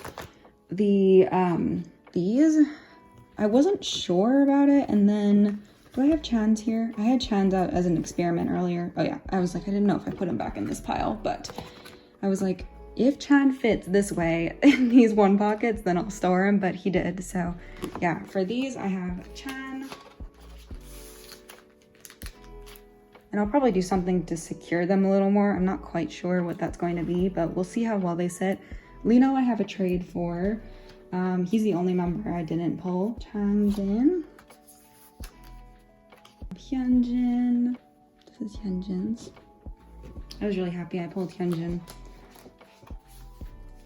the these. I wasn't sure about it, and then do I have Chan's here? I had Chan's out as an experiment earlier. Oh yeah, I was like, I didn't know if I put him back in this pile, but I was like, if Chan fits this way in these 1 pockets, then I'll store him, but he did. So yeah, for these I have Chan. And I'll probably do something to secure them a little more. I'm not quite sure what that's going to be, but we'll see how well they sit. Lino, I have a trade for. He's the only member I didn't pull. Changjin. Hyunjin. This is Hyunjin's. I was really happy I pulled Hyunjin.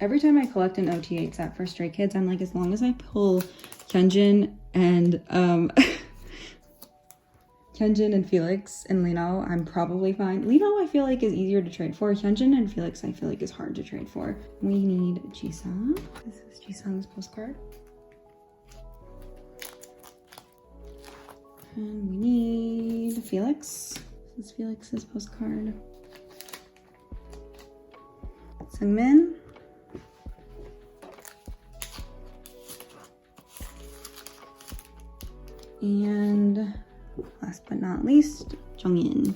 Every time I collect an OT8 set for Stray Kids, I'm like, as long as I pull Hyunjin and Hyunjin and Felix and Lino, I'm probably fine. Lino, I feel like, is easier to trade for. Hyunjin and Felix, I feel like, is hard to trade for. We need Jisung. This is Jisung's postcard. And we need Felix. This is Felix's postcard. Seungmin. And last but not least, Jongin.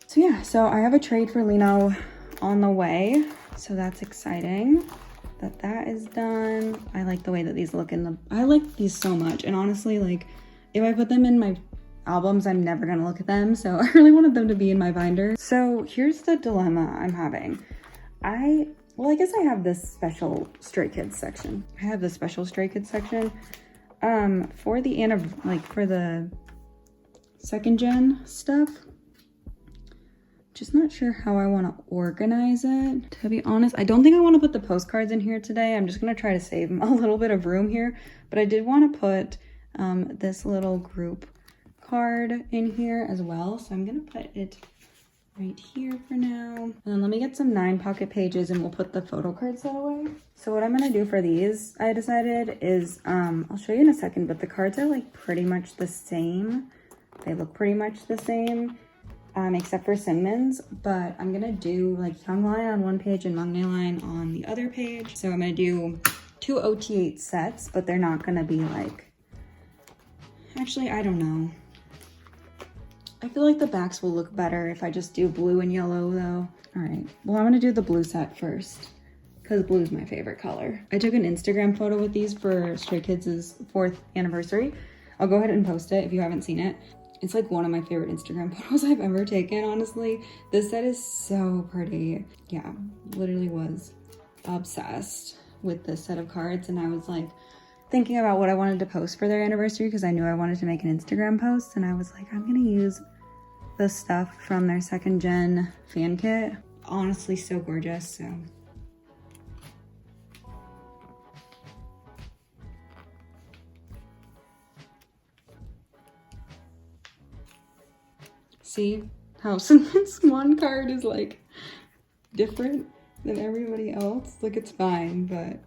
So yeah, so I have a trade for Lino on the way. So that's exciting that is done. I like the way that these look I like these so much. And honestly, like, if I put them in my albums, I'm never gonna look at them. So I really wanted them to be in my binder. So here's the dilemma I'm having. Well, I guess I have this special Stray Kids section. I have this special Stray Kids section for the 2nd gen stuff. Just not sure how I want to organize it. To be honest, I don't think I want to put the postcards in here today. I'm just going to try to save a little bit of room here. But I did want to put this little group card in here as well. So I'm going to put it right here for now. And then let me get some 9 pocket pages and we'll put the photo cards that away. So what I'm going to do for these, I decided, is I'll show you in a second, but the cards are like pretty much the same. They look pretty much the same. Except for Seungmin's, but I'm gonna do like Hyungline on one page and Maknae Line on the other page. So I'm gonna do 2 OT8 sets, but they're not gonna be like, actually, I don't know. I feel like the backs will look better if I just do blue and yellow though. All right, well, I'm gonna do the blue set first because blue is my favorite color. I took an Instagram photo with these for Stray Kids' 4th anniversary. I'll go ahead and post it if you haven't seen it. It's like one of my favorite Instagram photos I've ever taken, honestly. This set is so pretty. Yeah, literally was obsessed with this set of cards. And I was like thinking about what I wanted to post for their anniversary because I knew I wanted to make an Instagram post. And I was like, I'm gonna use the stuff from their 2nd gen fan kit. Honestly, so gorgeous, so. See how Seungmin's one card is like different than everybody else? Like, it's fine, but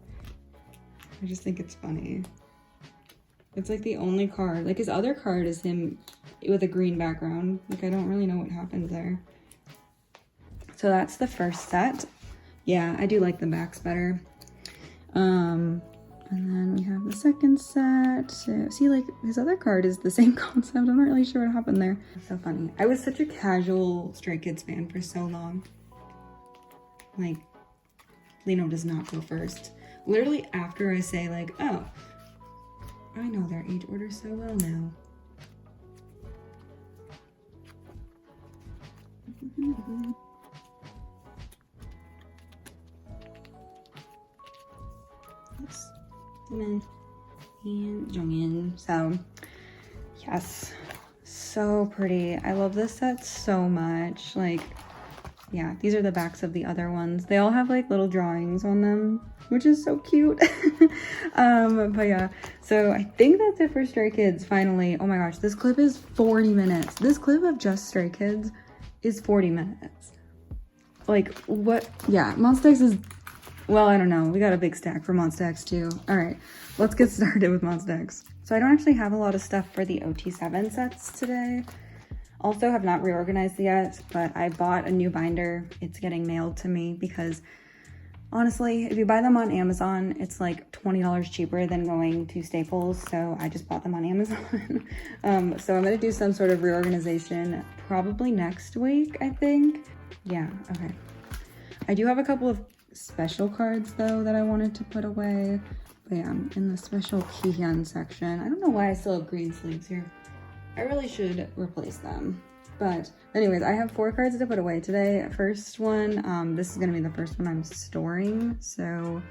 I just think it's funny. It's like the only card. Like, his other card is him with a green background. Like, I don't really know what happens there. So that's the first set. Yeah, I do like the backs better. And then we have the 2nd set. So, see, like, his other card is the same concept. I'm not really sure what happened there. It's so funny. I was such a casual Stray Kids fan for so long. Like, Lino does not go first. Literally after I say, like, oh, I know their age order so well now. Yes. And Jongin. So yes, so pretty. I love this set so much. Like, yeah, these are the backs of the other ones. They all have like little drawings on them, which is so cute. But yeah, so I think that's it for Stray Kids finally. Oh my gosh, this clip is 40 minutes. This clip of just Stray Kids is 40 minutes. Like, what? Yeah, Monsta X is, well, I don't know. We got a big stack for Monsta X too. All right, let's get started with Monsta X. So I don't actually have a lot of stuff for the OT7 sets today. Also have not reorganized yet, but I bought a new binder. It's getting mailed to me because honestly, if you buy them on Amazon, it's like $20 cheaper than going to Staples. So I just bought them on Amazon. So I'm gonna do some sort of reorganization probably next week, I think. Yeah, okay. I do have a couple of special cards though that I wanted to put away. But yeah, I'm in the special Kihyun section. I don't know why I still have green sleeves here. I really should replace them. But anyways, I have 4 cards to put away today. First one, this is gonna be the first one I'm storing. So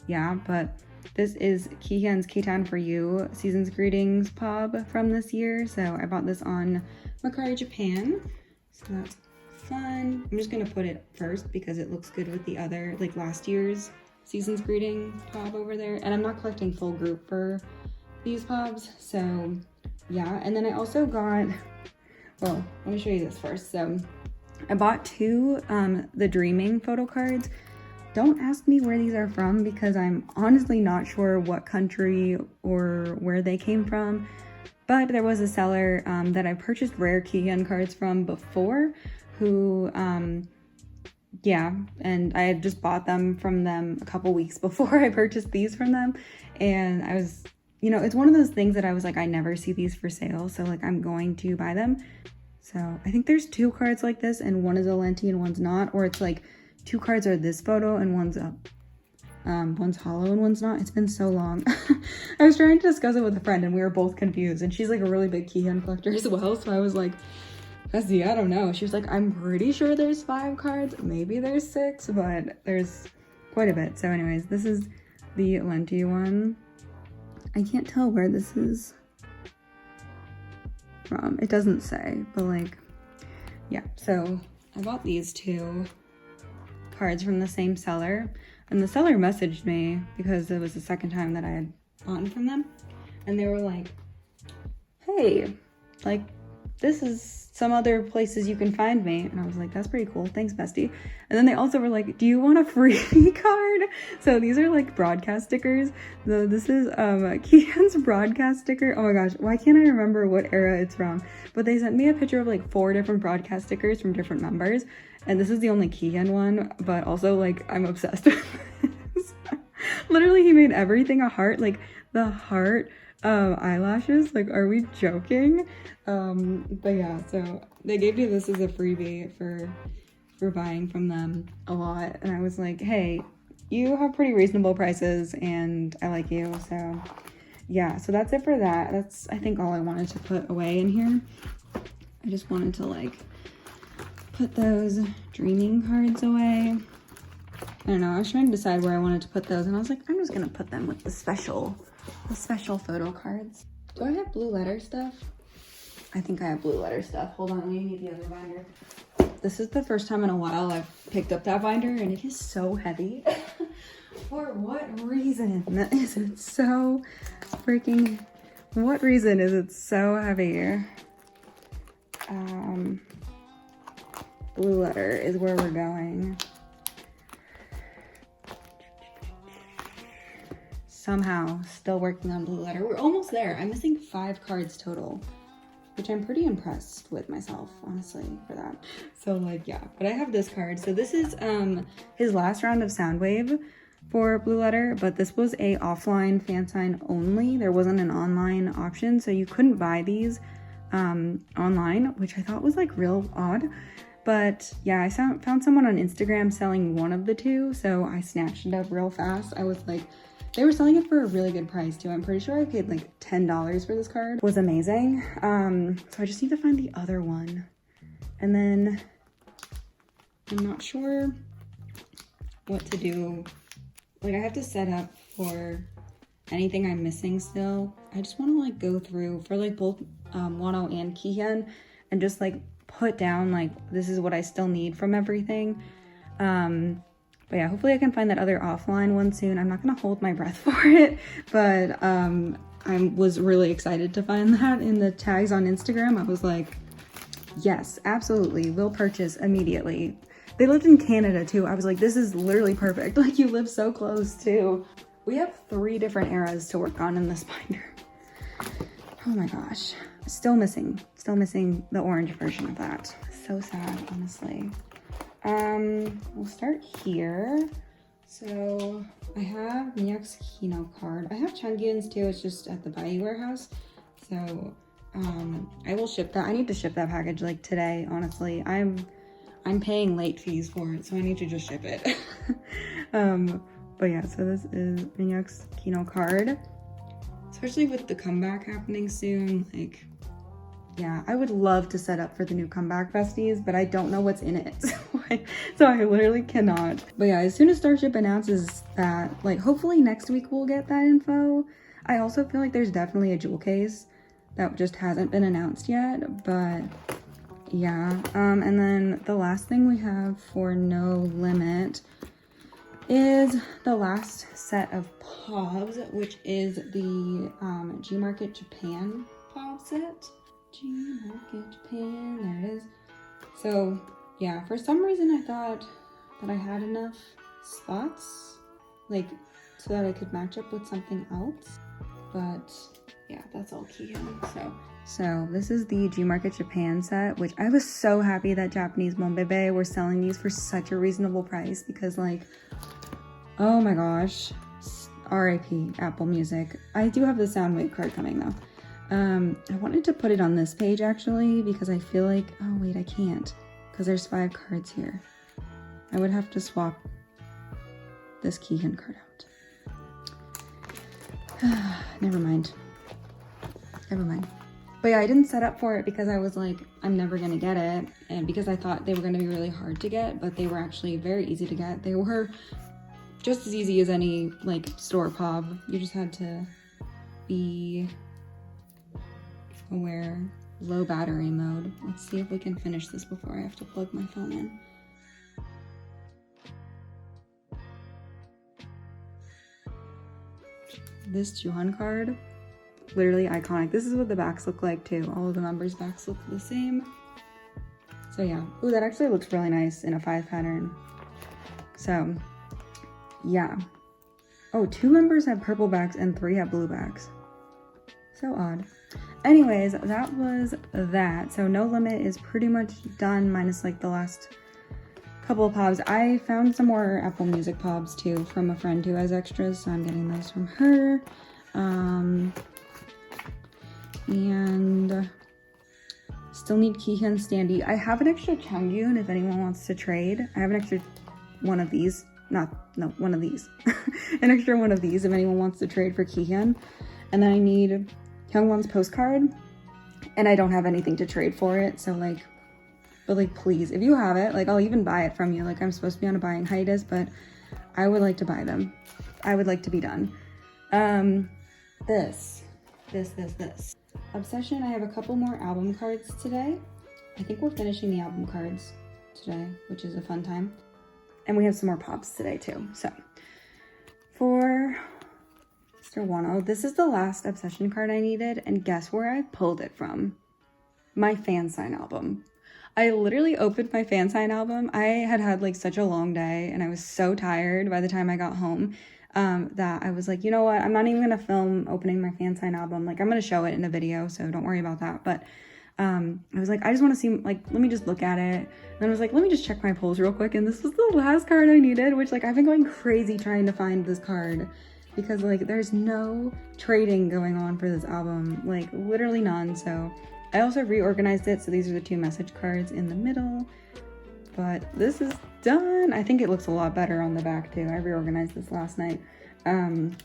yeah, but this is Kihyun's K-Town for You Season's Greetings pub from this year. So I bought this on Mercari Japan. So that's fun. I'm just gonna put it first because it looks good with the other, like last year's Season's Greeting pub over there. And I'm not collecting full group for these pubs. So yeah, and then I also got, well, let me show you this first. So I bought 2 the Dreaming photo cards. Don't ask me where these are from because I'm honestly not sure what country or where they came from. But there was a seller that I purchased rare Kihyun cards from before who, yeah, and I had just bought them from them a couple weeks before I purchased these from them. And I was, you know, it's one of those things that I was like, I never see these for sale, so like I'm going to buy them. So I think there's 2 cards like this and one is a lenti and one's not, or it's like 2 cards are this photo and one's hollow and one's not. It's been so long. I was trying to discuss it with a friend and we were both confused, and she's like a really big Kihyun collector as well, so I was like, Bestie, I don't know. She was like, I'm pretty sure there's 5 cards, maybe there's 6, but there's quite a bit. So anyways, this is the lenti one. I can't tell where this is from. It doesn't say, but like, yeah. So I bought these 2 cards from the same seller, and the seller messaged me because it was the second time that I had bought from them, and they were like, hey, like, this is some other places you can find me. And I was like, that's pretty cool. Thanks, bestie. And then they also were like, do you want a free card? So these are like broadcast stickers. So this is Kihyun's broadcast sticker. Oh my gosh, why can't I remember what era it's from? But they sent me a picture of like 4 different broadcast stickers from different members. And this is the only Kihyun one, but also like I'm obsessed with this. Literally, he made everything a heart, like the heart eyelashes. Like, are we joking? But yeah, so they gave me this as a freebie for buying from them a lot, and I was like, hey, you have pretty reasonable prices and I like you. So yeah, so that's it for that. That's, I think, all I wanted to put away in here. I just wanted to like put those Dreaming cards away. I don't know, I was trying to decide where I wanted to put those, and I was like, I'm just gonna put them with the special photo cards. Do I have blue letter stuff? I think I have blue letter stuff. Hold on, let me need the other binder. This is the first time in a while I've picked up that binder, and it is so heavy. For what reason is it so freaking, what reason is it so heavy? Blue letter is where we're going. Somehow still working on blue letter. We're almost there. I'm missing 5 cards total, which I'm pretty impressed with myself, honestly, for that. So like, yeah, but I have this card. So this is his last round of Soundwave for blue letter, but this was a offline fan sign only. There wasn't an online option, so you couldn't buy these online, which I thought was like real odd. But yeah, I found someone on Instagram selling one of the 2, so I snatched it up real fast. I was like, they were selling it for a really good price too. I'm pretty sure I paid like $10 for this card. It was amazing. So I just need to find the other one. And then I'm not sure what to do. Like, I have to set up for anything I'm missing still. I just want to like go through for like both Wonho and Kihyun and just like put down like this is what I still need from everything. But yeah, hopefully I can find that other offline one soon. I'm not gonna hold my breath for it, but I was really excited to find that in the tags on Instagram. I was like, yes, absolutely, will purchase immediately. They lived in Canada too. I was like, this is literally perfect. Like, you live so close too. We have 3 different eras to work on in this binder. Oh my gosh, still missing the orange version of that. So sad, honestly. We'll start here. So I have Mihyuk's Kino card. I have Changyun's too, it's just at the Bayou warehouse. So I will ship that. I need to ship that package like today, honestly. I'm paying late fees for it, so I need to just ship it. But yeah, so this is Mihyuk's Kino card. Especially with the comeback happening soon, like, yeah, I would love to set up for the new comeback besties, but I don't know what's in it. So I literally cannot. But yeah, as soon as Starship announces that, like, hopefully next week we'll get that info. I also feel like there's definitely a jewel case that just hasn't been announced yet, but yeah. And then the last thing we have for No Limit is the last set of POBs, which is the G Market Japan POB set. G Market Japan, there it is. So yeah, for some reason I thought that I had enough spots, like, so that I could match up with something else. But yeah, that's all Kihyun. So this is the G Market Japan set, which I was so happy that Japanese Monbebe were selling these for such a reasonable price, because like, oh my gosh, RIP Apple Music. I do have the Soundwave card coming though. I wanted to put it on this page actually, because I feel like, oh wait, I can't, because there's 5 cards here. I would have to swap this Kihyun card out. Never mind. But yeah, I didn't set up for it because I was like, I'm never gonna get it, and because I thought they were gonna be really hard to get, but they were actually very easy to get. They were just as easy as any like store POB. You just had to be aware. Low battery mode. Let's see if we can finish this before I have to plug my phone in. This Juhan card, literally iconic. This is what the backs look like too. All of the members' backs look the same. So yeah. Ooh, that actually looks really nice in a 5 pattern. So yeah. Oh, 2 members have purple backs and 3 have blue backs. So odd. Anyways, that was that. So No Limit is pretty much done, minus like the last couple of POBs. I found some more Apple Music POBs too from a friend who has extras, so I'm getting those from her. And still need Kihyun standee. I have an extra Changyun if anyone wants to trade. I have an extra one of these. One of these. An extra one of these if anyone wants to trade for Kihyun. And then I need Hyungwon's postcard, and I don't have anything to trade for it, so like, but like, please, if you have it, like, I'll even buy it from you. Like, I'm supposed to be on a buying hiatus, but I would like to buy them. I would like to be done. This. Obsession, I have a couple more album cards today. I think we're finishing the album cards today, which is a fun time. And we have some more POBs today too. So, for Mr. Wonho, this is the last Obsession card I needed, and guess where I pulled it from? My fan sign album. I literally opened my fan sign album. I had like such a long day, and I was so tired by the time I got home that I was like, you know what? I'm not even gonna film opening my fan sign album. Like, I'm gonna show it in a video, so don't worry about that. But I was like, I just want to see, like, let me just look at it. And then I was like, let me just check my pulls real quick. And this was the last card I needed, which, like, I've been going crazy trying to find this card because, like, there's no trading going on for this album, like, literally none. So I also reorganized it. So these are the 2 message cards in the middle, but this is done. I think it looks a lot better on the back too. I reorganized this last night. And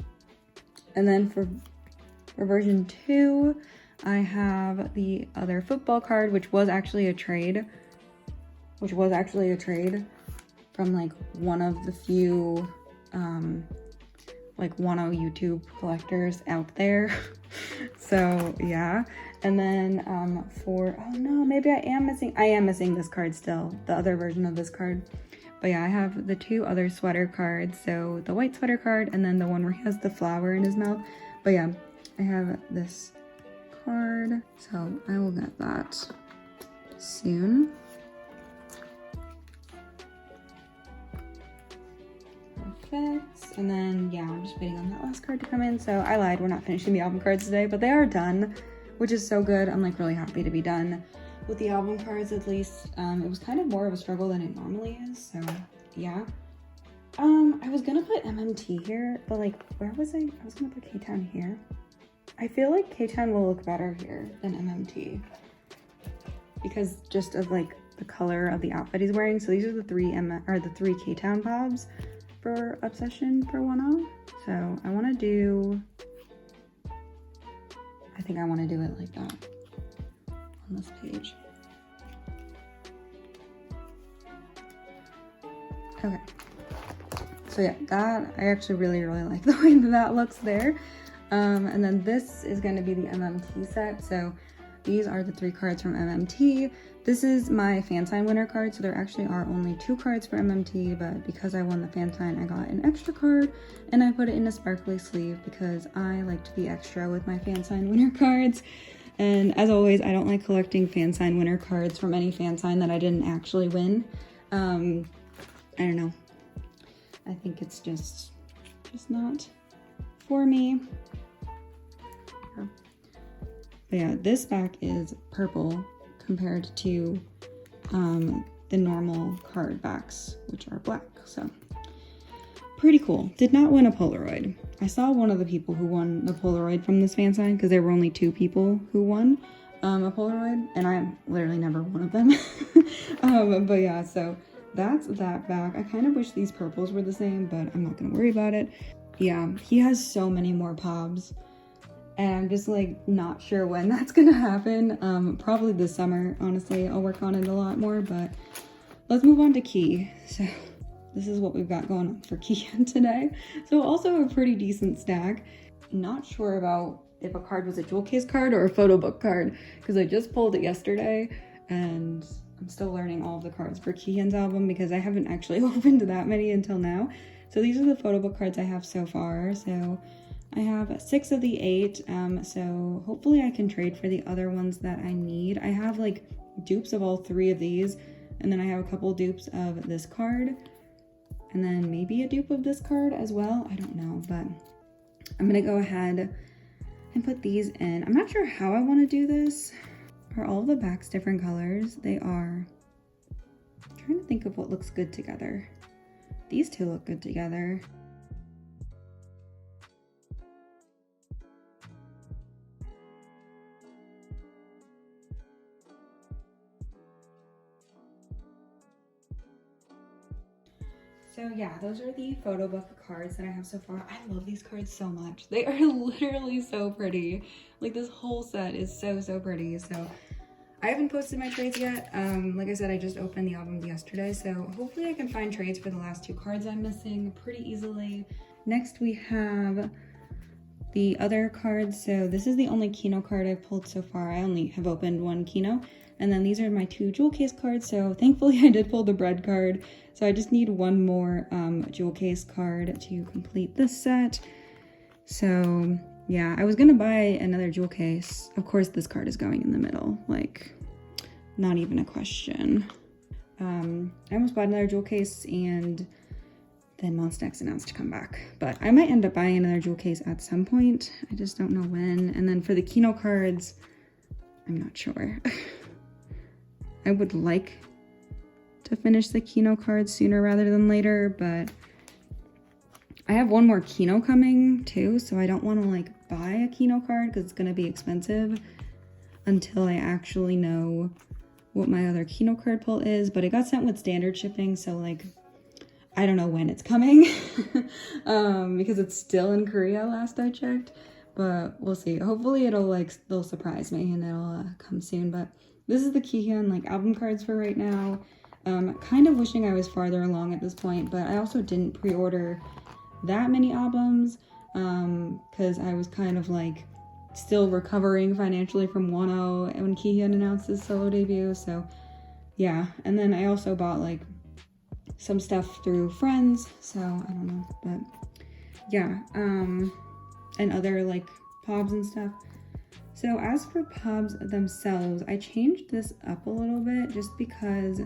then for version 2, I have the other football card, which was actually a trade. from like one of the few like Wonho YouTube collectors out there. So yeah. And then for, oh no, maybe I am missing this card still, the other version of this card. But yeah, I have the two other sweater cards. So the white sweater card and then the one where he has the flower in his mouth. But yeah, I have this card. So I will get that soon. Perfect. And then yeah, I'm just waiting on that last card to come in. So I lied, we're not finishing the album cards today, but they are done, which is so good. I'm like really happy to be done with the album cards at least. It was kind of more of a struggle than it normally is, so yeah. I was gonna put MMT here, but like, where was I? I was gonna put K-Town here. I feel like K-Town will look better here than MMT because just of like the color of the outfit he's wearing. So these are the three K-Town bobs for Obsession for Wonho. So I want to do, I think I want to do it like that on this page. Okay. So yeah, that, I actually really like the way that looks there. And then this is going to be the MMT set. So these are the 3 cards from MMT. This is my fan sign winner card, so there actually are only 2 cards for MMT, but because I won the fan sign, I got an extra card, and I put it in a sparkly sleeve because I like to be extra with my fan sign winner cards. And as always, I don't like collecting fan sign winner cards from any fan sign that I didn't actually win. I don't know. I think it's just not for me. But yeah, this back is purple compared to the normal card backs, which are black. So pretty cool. Did not win a Polaroid. I saw one of the people who won the Polaroid from this fan sign because there were only 2 people who won a Polaroid, and I'm literally never one of them. But yeah, so that's that back. I kind of wish these purples were the same, but I'm not gonna worry about it. Yeah, he has so many more pobs, and I'm just like not sure when that's gonna happen. Probably this summer, honestly. I'll work on it a lot more, but let's move on to Key. So this is what we've got going on for Kihyun today. So also a pretty decent stack. Not sure about if a card was a jewel case card or a photo book card, because I just pulled it yesterday and I'm still learning all of the cards for Kihyun's album because I haven't actually opened that many until now. So these are the photo book cards I have so far. So I have 6 of the 8, so hopefully I can trade for the other ones that I need. I have like dupes of all 3 of these, and then I have a couple dupes of this card, and then maybe a dupe of this card as well. I don't know, but I'm gonna go ahead and put these in. I'm not sure how I want to do this. Are all the backs different colors? They are. I'm trying to think of what looks good together. These 2 look good together. So yeah, those are the photo book cards that I have so far. I love these cards so much. They are literally so pretty. Like this whole set is so pretty. So I haven't posted my trades yet. Like I said, I just opened the album yesterday. So hopefully I can find trades for the last 2 cards I'm missing pretty easily. Next we have the other cards. So this is the only Kino card I've pulled so far. I only have opened 1 Kino. And then these are my 2 jewel case cards. So thankfully I did pull the bread card. So I just need 1 more jewel case card to complete this set. So yeah, I was gonna buy another jewel case. Of course this card is going in the middle, like not even a question. I almost bought another jewel case and then Monsta X announced to come back. But I might end up buying another jewel case at some point. I just don't know when. And then for the Kino cards, I'm not sure. I would like to finish the Kino cards sooner rather than later, but I have 1 more Kino coming too, so I don't want to like buy a Kino card because it's going to be expensive until I actually know what my other Kino card pull is. But it got sent with standard shipping, so like I don't know when it's coming because it's still in Korea last I checked, but we'll see. Hopefully they'll surprise me and it'll come soon. But this is the Kihyun like album cards for right now. Kind of wishing I was farther along at this point, but I also didn't pre-order that many albums because I was kind of like still recovering financially from Wonho and when Kihyun announced his solo debut. So yeah, and then I also bought like some stuff through friends, so I don't know, but yeah, and other like pobs and stuff. So as for pobs themselves, I changed this up a little bit just because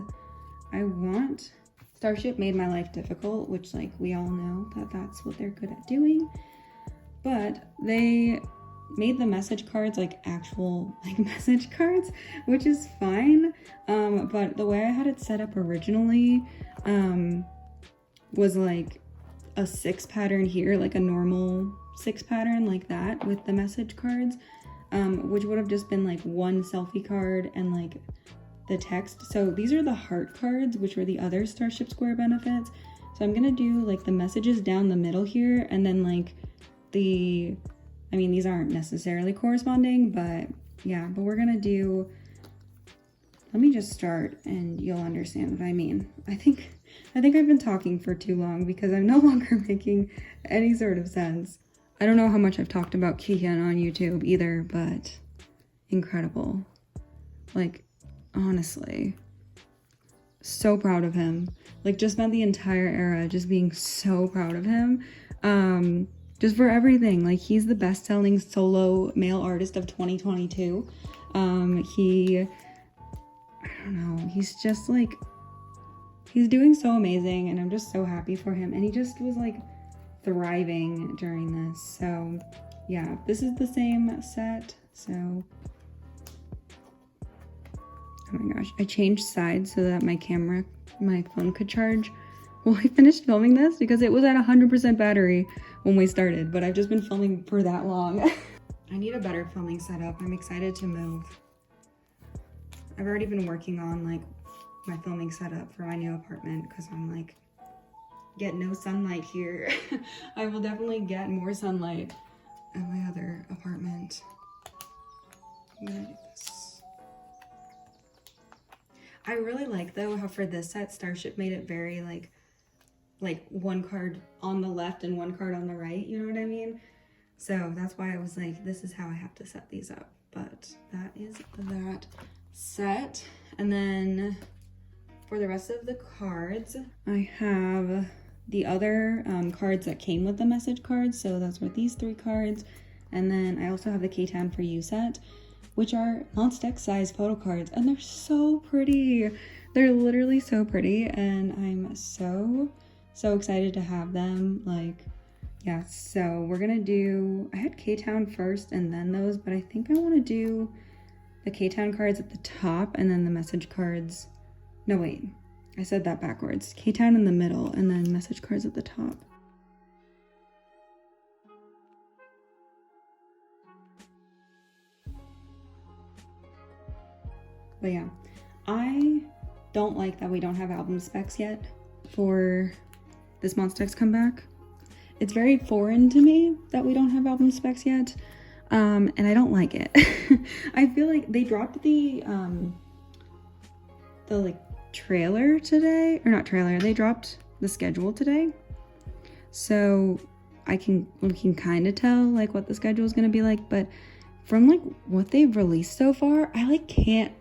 I want... Starship made my life difficult, which like we all know that that's what they're good at doing, but they made the message cards like actual like message cards, which is fine, but the way I had it set up originally was like a 6 pattern here, like a normal 6 pattern like that with the message cards, which would have just been like one selfie card and like the text. So these are the heart cards, which were the other Starship Square benefits. So I'm gonna do like the messages down the middle here, and then like the, I mean, these aren't necessarily corresponding, but yeah, but we're gonna do, let me just start and you'll understand what I mean. I think I've been talking for too long because I'm no longer making any sort of sense. I don't know how much I've talked about Kihyun on YouTube either, but incredible. Like, honestly, so proud of him. Like, just spent the entire era just being so proud of him. Just for everything. Like, he's the best-selling solo male artist of 2022. I don't know, he's just like, he's doing so amazing, and I'm just so happy for him. And he just was like thriving during this. So yeah, this is the same set. So, oh my gosh, I changed sides so that my phone could charge while I finished filming this, because it was at 100% battery when we started, but I've just been filming for that long. I need a better filming setup. I'm excited to move. I've already been working on like my filming setup for my new apartment because I'm like, get no sunlight here. I will definitely get more sunlight at my other apartment. I'm gonna do this. I really like though how for this set Starship made it very like one card on the left and one card on the right, you know what I mean? So that's why I was like, this is how I have to set these up. But that is that set. And then for the rest of the cards, I have the other cards that came with the message cards. So that's where these 3 cards. And then I also have the K-Town for You set, which are Monsta X size photo cards. And they're so pretty. They're literally so pretty. And I'm so excited to have them. Like, yeah, so we're gonna do, I had K-Town first and then those, but I think I want to do the K-Town cards at the top and then the message cards. No, wait, I said that backwards. K-Town in the middle and then message cards at the top. But yeah, I don't like that we don't have album specs yet for this Monsta X comeback. It's very foreign to me that we don't have album specs yet, and I don't like it. I feel like they dropped the like trailer today, or not trailer, they dropped the schedule today, so we can kind of tell like what the schedule is gonna be like, but from like what they've released so far, I like can't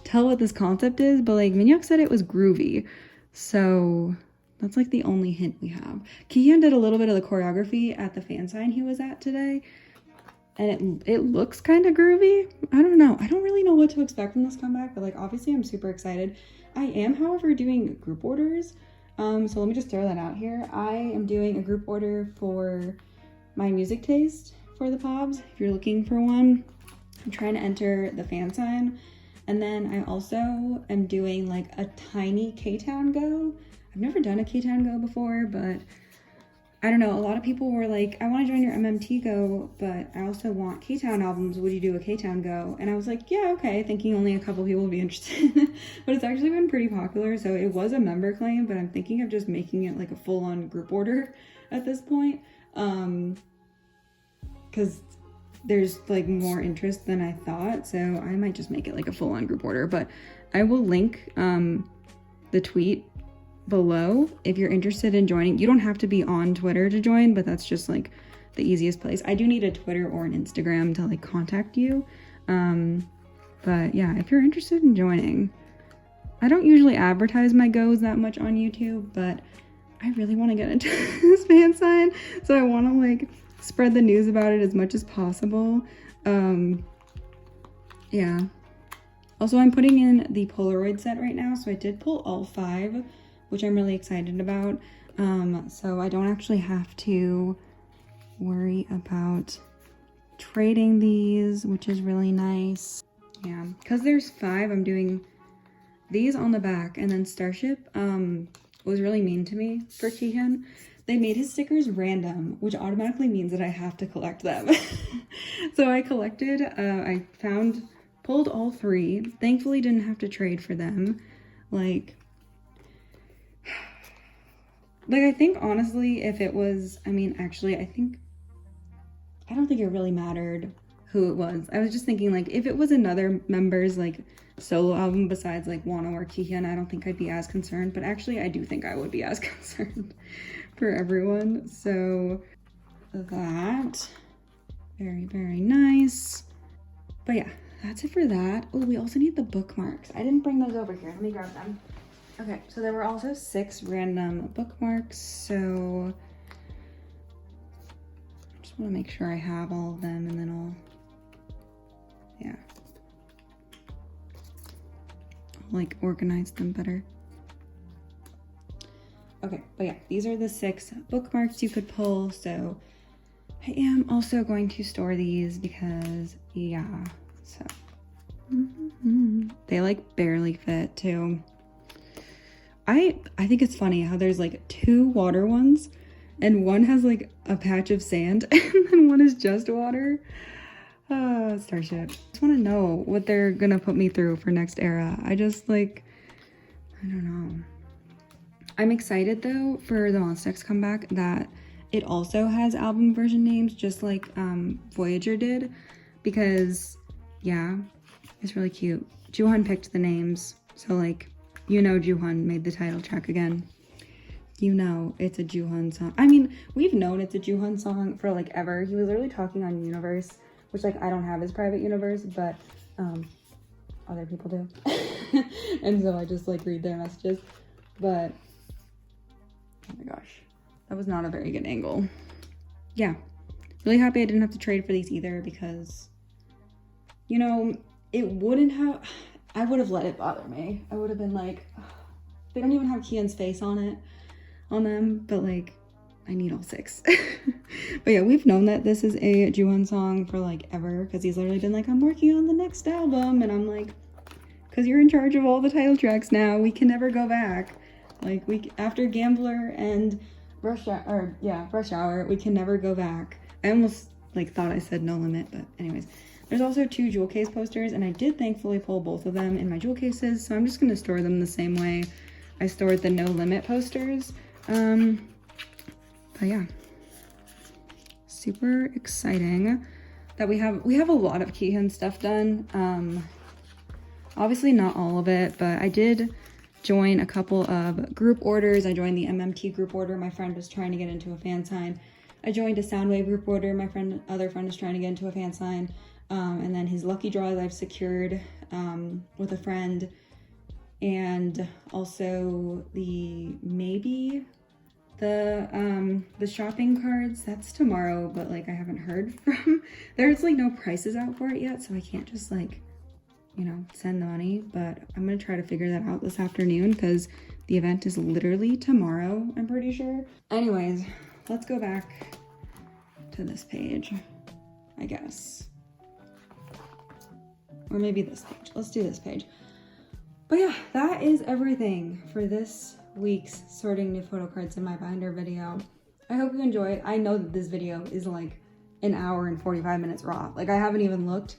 tell what this concept is, but like Minhyuk said it was groovy, so that's like the only hint we have. Kihyun did a little bit of the choreography at the fan sign he was at today, and it looks kind of groovy. I don't know. I don't really know what to expect from this comeback, but like obviously I'm super excited. I am, however, doing group orders. So let me just throw that out here. I am doing a group order for my music taste for the pobs. If you're looking for one, I'm trying to enter the fan sign. And then I also am doing like a tiny K-Town Go. I've never done a K-Town Go before, but I don't know. A lot of people were like, I want to join your MMT Go, but I also want K-Town albums. Would you do a K-Town Go? And I was like, yeah, okay, thinking only a couple people would be interested. But it's actually been pretty popular. So it was a member claim, but I'm thinking of just making it like a full-on group order at this point. Because there's like more interest than I thought. So I might just make it like a full-on group order, but I will link the tweet below if you're interested in joining. You don't have to be on Twitter to join, but that's just like the easiest place. I do need a Twitter or an Instagram to like contact you. But yeah, if you're interested in joining, I don't usually advertise my goes that much on YouTube, but I really want to get into this fan sign, so I want to like spread the news about it as much as possible. Yeah. Also, I'm putting in the Polaroid set right now, so I did pull all 5, which I'm really excited about. So I don't actually have to worry about trading these, which is really nice. Yeah, because there's 5, I'm doing these on the back, and then Starship was really mean to me for Kihyun. They made his stickers random, which automatically means that I have to collect them. So I collected, I pulled all 3. Thankfully didn't have to trade for them. Like I think honestly, if it was, I mean, actually, I don't think it really mattered who it was. I was just thinking, like, if it was another member's like solo album besides like Wonho or Kihyun, I don't think I'd be as concerned, but actually I do think I would be as concerned for everyone. So that, very, very nice. But yeah, that's it for that. Oh, we also need the bookmarks. I didn't bring those over here. Let me grab them. Okay, so there were also 6 random bookmarks, so I just want to make sure I have all of them, and then I'll like organize them better. Okay, but yeah, these are the 6 bookmarks you could pull, so I am also going to store these because, yeah, so they like barely fit too. I think it's funny how there's like 2 water ones and one has like a patch of sand and then one is just water. Starship. I just want to know what they're gonna put me through for next era. I just like, I don't know. I'm excited though for the Monsta X comeback that it also has album version names just like Voyager did, because yeah, it's really cute. Juhan picked the names, so like, you know, Juhan made the title track again. You know it's a Juhan song. I mean, we've known it's a Juhan song for like ever. He was literally talking on Universe, which like I don't have his private universe, but other people do. And so I just like read their messages. But oh my gosh, that was not a very good angle. Yeah, really happy I didn't have to trade for these either, because, you know, it wouldn't have, I would have let it bother me. I would have been like, they don't even have Kihyun's face on them, but like, I need all 6. But yeah, we've known that this is a Juhan song for like ever, because he's literally been like, I'm working on the next album, and I'm like, because you're in charge of all the title tracks now, we can never go back. Like, after Gambler and Rush Hour, we can never go back. I almost like thought I said No Limit, but anyways. There's also 2 jewel case posters, and I did thankfully pull both of them in my jewel cases, so I'm just gonna store them the same way I stored the No Limit posters. But yeah, super exciting that we have a lot of Kihyun stuff done. Obviously not all of it, but I did join a couple of group orders. I joined the MMT group order. My friend was trying to get into a fan sign. I joined a Soundwave group order. My other friend is trying to get into a fan sign. And then his lucky draws I've secured with a friend. And also the shopping cards, that's tomorrow, but like I haven't heard from, there's like no prices out for it yet, so I can't just like, you know, send the money, but I'm gonna try to figure that out this afternoon because the event is literally tomorrow, I'm pretty sure. Anyways, let's go back to this page, I guess. Or maybe this page. Let's do this page. But yeah, that is everything for this week's sorting new photo cards in my binder video. I hope you enjoyed. I know that this video is like an hour and 45 minutes raw. Like I haven't even looked,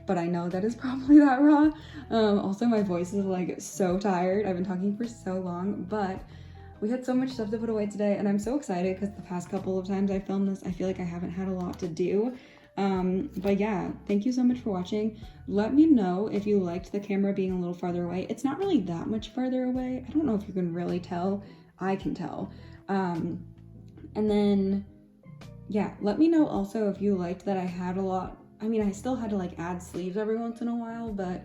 but I know that it's probably that raw. Also my voice is like so tired. I've been talking for so long, but we had so much stuff to put away today and I'm so excited because the past couple of times I filmed this, I feel like I haven't had a lot to do. But yeah, thank you so much for watching. Let me know if you liked the camera being a little farther away. It's not really that much farther away. I don't know if you can really tell. I can tell. And then, yeah, let me know also if you liked that I had a lot. I mean, I still had to like add sleeves every once in a while, but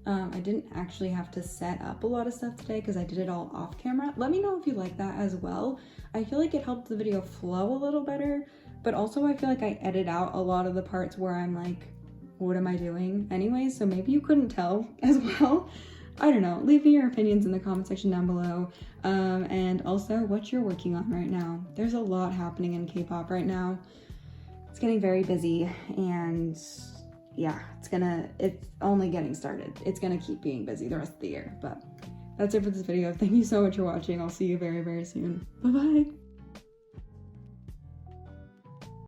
I didn't actually have to set up a lot of stuff today because I did it all off camera. Let me know if you like that as well. I feel like it helped the video flow a little better, but also I feel like I edit out a lot of the parts where I'm like, what am I doing anyways? So maybe you couldn't tell as well. I don't know. Leave me your opinions in the comment section down below. And also what you're working on right now. There's a lot happening in K-pop right now. It's getting very busy, and yeah, it's only getting started. It's gonna keep being busy the rest of the year. But that's it for this video. Thank you so much for watching. I'll see you very, very soon. Bye-bye.